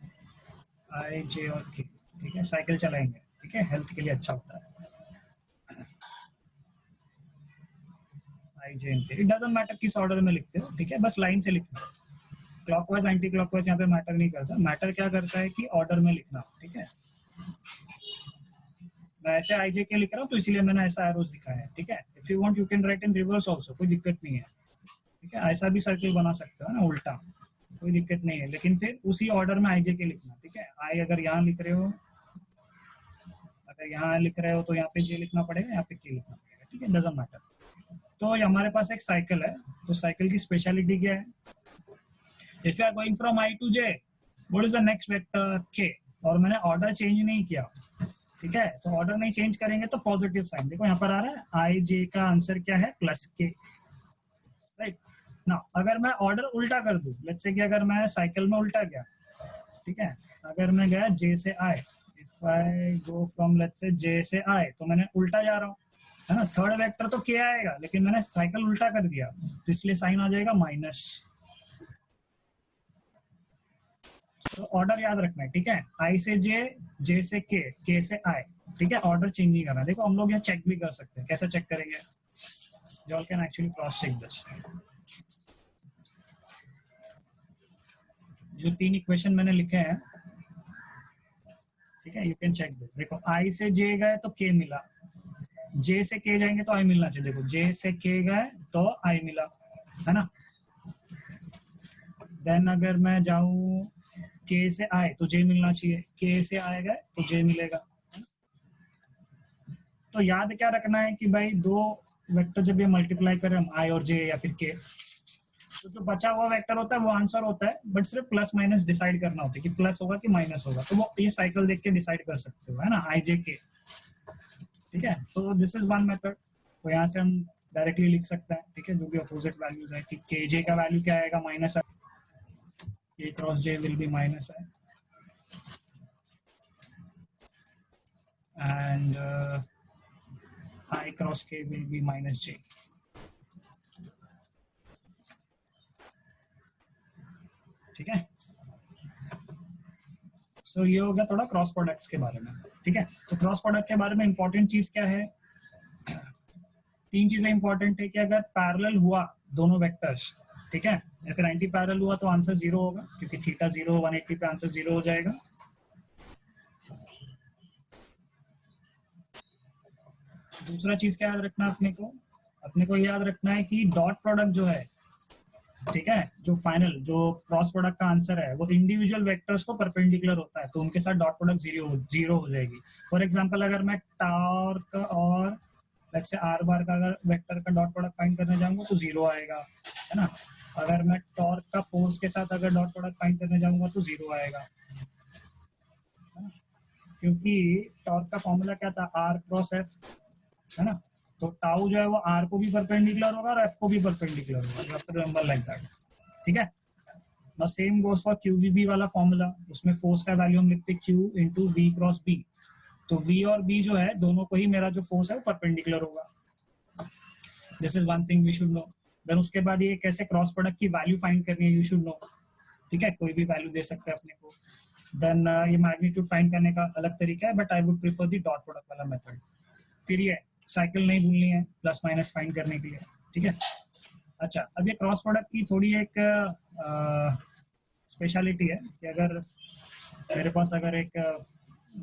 आई जे और के, ठीक है, साइकिल चलाएंगे, ठीक है, हेल्थ के लिए अच्छा होता है, आई जे एन के, इट डजंट मैटर किस ऑर्डर में लिखते हो, ठीक है, बस लाइन से लिखना, क्लॉकवाइज एंटी क्लॉकवाइज यहाँ पे मैटर नहीं करता, मैटर क्या करता है कि ऑर्डर में लिखना, ठीक है। मैं ऐसे आई जे के लिख रहा हूँ तो इसीलिए मैंने ऐसा एरोस दिखाया है, ठीक है। If you want you can right in reverse also, कोई दिक्कत नहीं है, ठीक है, ऐसा भी सर्किल बना सकते हो ना, उल्टा, कोई दिक्कत नहीं है, लेकिन फिर उसी ऑर्डर में आई जे के लिखना, ठीक है। आई अगर यहाँ लिख रहे हो, अगर यहाँ लिख रहे हो तो यहाँ पे जे लिखना पड़ेगा, यहाँ पे के लिखना पड़ेगा, ठीक है, डजंट मैटर। तो ये हमारे पास एक साइकिल है, तो साइकिल की स्पेशलिटी क्या है? If you are going from I to J, what is the next vector? K. और मैंने ऑर्डर चेंज नहीं किया, ठीक है, तो ऑर्डर नहीं चेंज करेंगे तो पॉजिटिव साइन। देखो यहाँ पर आ रहा है आई जे का आंसर क्या है? प्लस के, राइट ना। अगर मैं ऑर्डर उल्टा कर दूं, लेट्स से कि अगर मैं साइकिल में उल्टा गया, ठीक है, अगर मैं गया जे से i, if I go from let's say j से आई, तो मैंने उल्टा जा रहा हूँ, है ना। थर्ड वेक्टर तो के आएगा, लेकिन मैंने साइकिल उल्टा कर दिया, तो इसलिए साइन आ जाएगा माइनस। तो ऑर्डर याद रखना है, ठीक है। आई से जे, जे से के से आई, ठीक है, ऑर्डर चेंज नहीं करना। देखो हम लोग यहाँ चेक भी कर सकते हैं, कैसे चेक करेंगे? you all can actually cross check this। जो 3 इक्वेशन मैंने लिखे हैं, ठीक है, यू कैन चेक दिस। देखो आई से जे गए तो के मिला, जे से के जाएंगे तो आई मिलना चाहिए। देखो जे से के गए तो आई मिला, है ना। देन अगर मैं जाऊं के से आई तो जे मिलना चाहिए, के से आए गए तो जे मिलेगा। तो याद क्या रखना है कि भाई दो वेक्टर जब ये मल्टीप्लाई करें हम, आई और जे या फिर के, तो जो बचा हुआ वेक्टर होता है वो आंसर होता है, बट सिर्फ प्लस माइनस डिसाइड करना होता है कि प्लस होगा कि माइनस होगा। तो वो ये साइकिल देख के डिसाइड कर सकते हो, है ना, आई जे के, ठीक है। तो दिस इज वन मेथड। तो यहाँ से हम डायरेक्टली लिख सकते हैं, ठीक है, जो भी अपोजिट वैल्यूज है कि के जे का वैल्यू क्या आएगा? माइनस है, के cross J will be minus है, एंड आई क्रॉस के विल बी माइनस जे, ठीक है। सो ये हो गया थोड़ा क्रॉस प्रोडक्ट्स के बारे में, ठीक है। तो क्रॉस प्रोडक्ट के बारे में इंपॉर्टेंट चीज क्या है? 3 चीजें इंपॉर्टेंट है कि अगर पैरेलल हुआ दोनों वेक्टर्स, ठीक है, या फिर एंटी पैरेलल हुआ तो आंसर 0 होगा, क्योंकि थीटा 0 180 पे आंसर 0 हो जाएगा। दूसरा चीज क्या याद रखना अपने को याद रखना है कि डॉट प्रोडक्ट जो है, ठीक है, जो फाइनल जो क्रॉस प्रोडक्ट का आंसर है वो इंडिविजुअल वेक्टर्स को परपेंडिकुलर होता है, तो उनके साथ डॉट प्रोडक्ट जीरो हो जाएगी। फॉर एग्जांपल अगर मैं टॉर्क और लेट्स से आर बार का अगर वेक्टर का डॉट प्रोडक्ट फाइंड करने जाऊंगा तो 0 आएगा, है ना। अगर मैं टॉर्क का फोर्स के साथ अगर डॉट प्रोडक्ट फाइंड करने जाऊंगा तो 0 आएगा, है ना, क्योंकि टॉर्क का फॉर्मूला क्या था? आर क्रॉस एफ, है ना। तो टाउ जो है वो आर को भी परपेंडिकुलर होगा और एफ को भी परपेंडिकुलर होगा, you have to remember like that, ठीक है। Now same goes for q v B वाला फॉर्मूला, उसमें फोर्स का वैल्यू हम लिखते q into v cross B, तो वी और बी जो है दोनों को ही मेरा जो फोर्स है वो परपेंडिकुलर होगा। This is one thing we should know. Then उसके बाद ये कैसे क्रॉस प्रोडक्ट की वैल्यू फाइंड करनी है, यू शुड नो, ठीक है, कोई भी वैल्यू दे सकते हैं अपने को। देन ये मैग्नीट्यूड फाइंड करने का अलग तरीका है, but I would prefer the dot product वाला मेथड। फिर ये साइकिल नहीं भूलनी है प्लस माइनस फाइंड करने के लिए, ठीक है। अच्छा, अब ये क्रॉस प्रोडक्ट की थोड़ी एक स्पेशलिटी है कि अगर मेरे पास अगर एक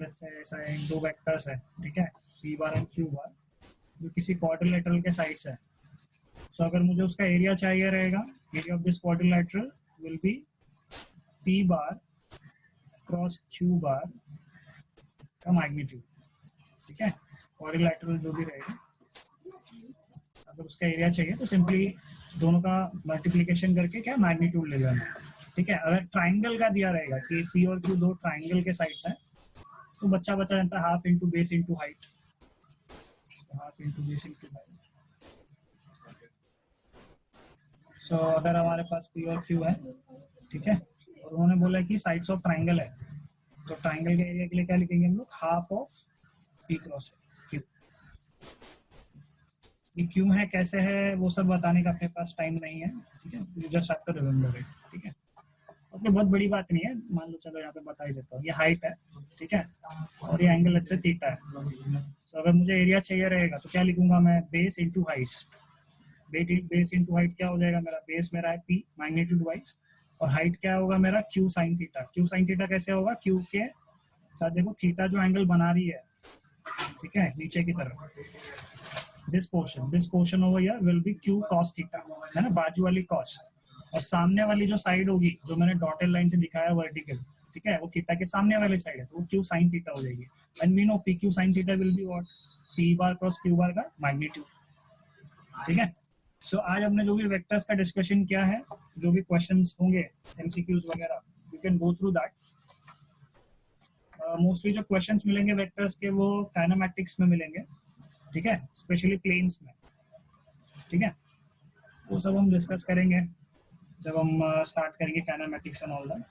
ऐसा दो वेक्टर्स है, ठीक है, P bar and Q bar, जो किसी क्वाड्रिलेटरल के साइड्स है, तो अगर मुझे उसका एरिया चाहिए रहेगा, area of this quadrilateral will be P bar cross Q bar का मैग्नीट्यूड, ठीक है, क्वाड्रिलेटरल जो भी रहेगा, अगर उसका एरिया चाहिए तो सिंपली दोनों का मल्टीप्लिकेशन करके क्या मैग्नीट्यूड ले लेना, ठीक है। अगर ट्राइंगल का दिया रहेगा कि पी और क्यू दो ट्राइंगल के साइड्स हैं, तो बच्चा जानता है half into base into height, half into base into height. So अगर हमारे पास पी और क्यू है, ठीक है, और उन्होंने बोला कि साइड्स ऑफ ट्राइंगल है, तो ट्राइंगल के एरिया के लिए क्या लिखेंगे हम लोग? Half of P cross Q. ये क्यों है, कैसे है, वो सब बताने का अपने पास टाइम नहीं है, ठीक है, you just have to remember it, ठीक है। ओके, बहुत बड़ी बात नहीं है, मान लो, चलो यहाँ पे बता ही देता हूँ। ये हाइट है, ठीक है, और ये एंगल अच्छे थीटा है। तो अगर मुझे एरिया चाहिए रहेगा तो क्या लिखूंगा मैं? Base into Heights. Base into height क्या हो जाएगा मेरा? बेस मेरा है पी मैग्नीट्यूड वाइज, और हाइट क्या होगा मेरा? Q sine theta. Q sine theta कैसे होगा? क्यू के साथ देखो थीटा जो एंगल बना रही है, ठीक है, नीचे की तरफ, this portion over here will be Q cos theta, है ना, बाजू वाली कॉस, और सामने वाली जो साइड होगी, जो मैंने डॉटेड लाइन से दिखाया वर्टिकल, ठीक है, वो थीटा के सामने वाली साइड है, तो वो क्यू साइन थीटा हो जाएगी। And we know P Q sine theta will be what, P bar cross Q bar का मैग्नीट्यूड, ठीक है। सो आज हमने जो भी वेक्टर्स का डिस्कशन किया है, जो भी क्वेश्चंस होंगे एमसीक्यूज वगैरह, you can go through that. Mostly जो क्वेश्चंस मिलेंगे वेक्टर्स के वो काइनेमैटिक्स में मिलेंगे, ठीक है, स्पेशली प्लेन्स में, ठीक है। वो सब हम डिस्कस करेंगे जब हम स्टार्ट करेंगे काइनेमैटिक्स एंड ऑल दैट।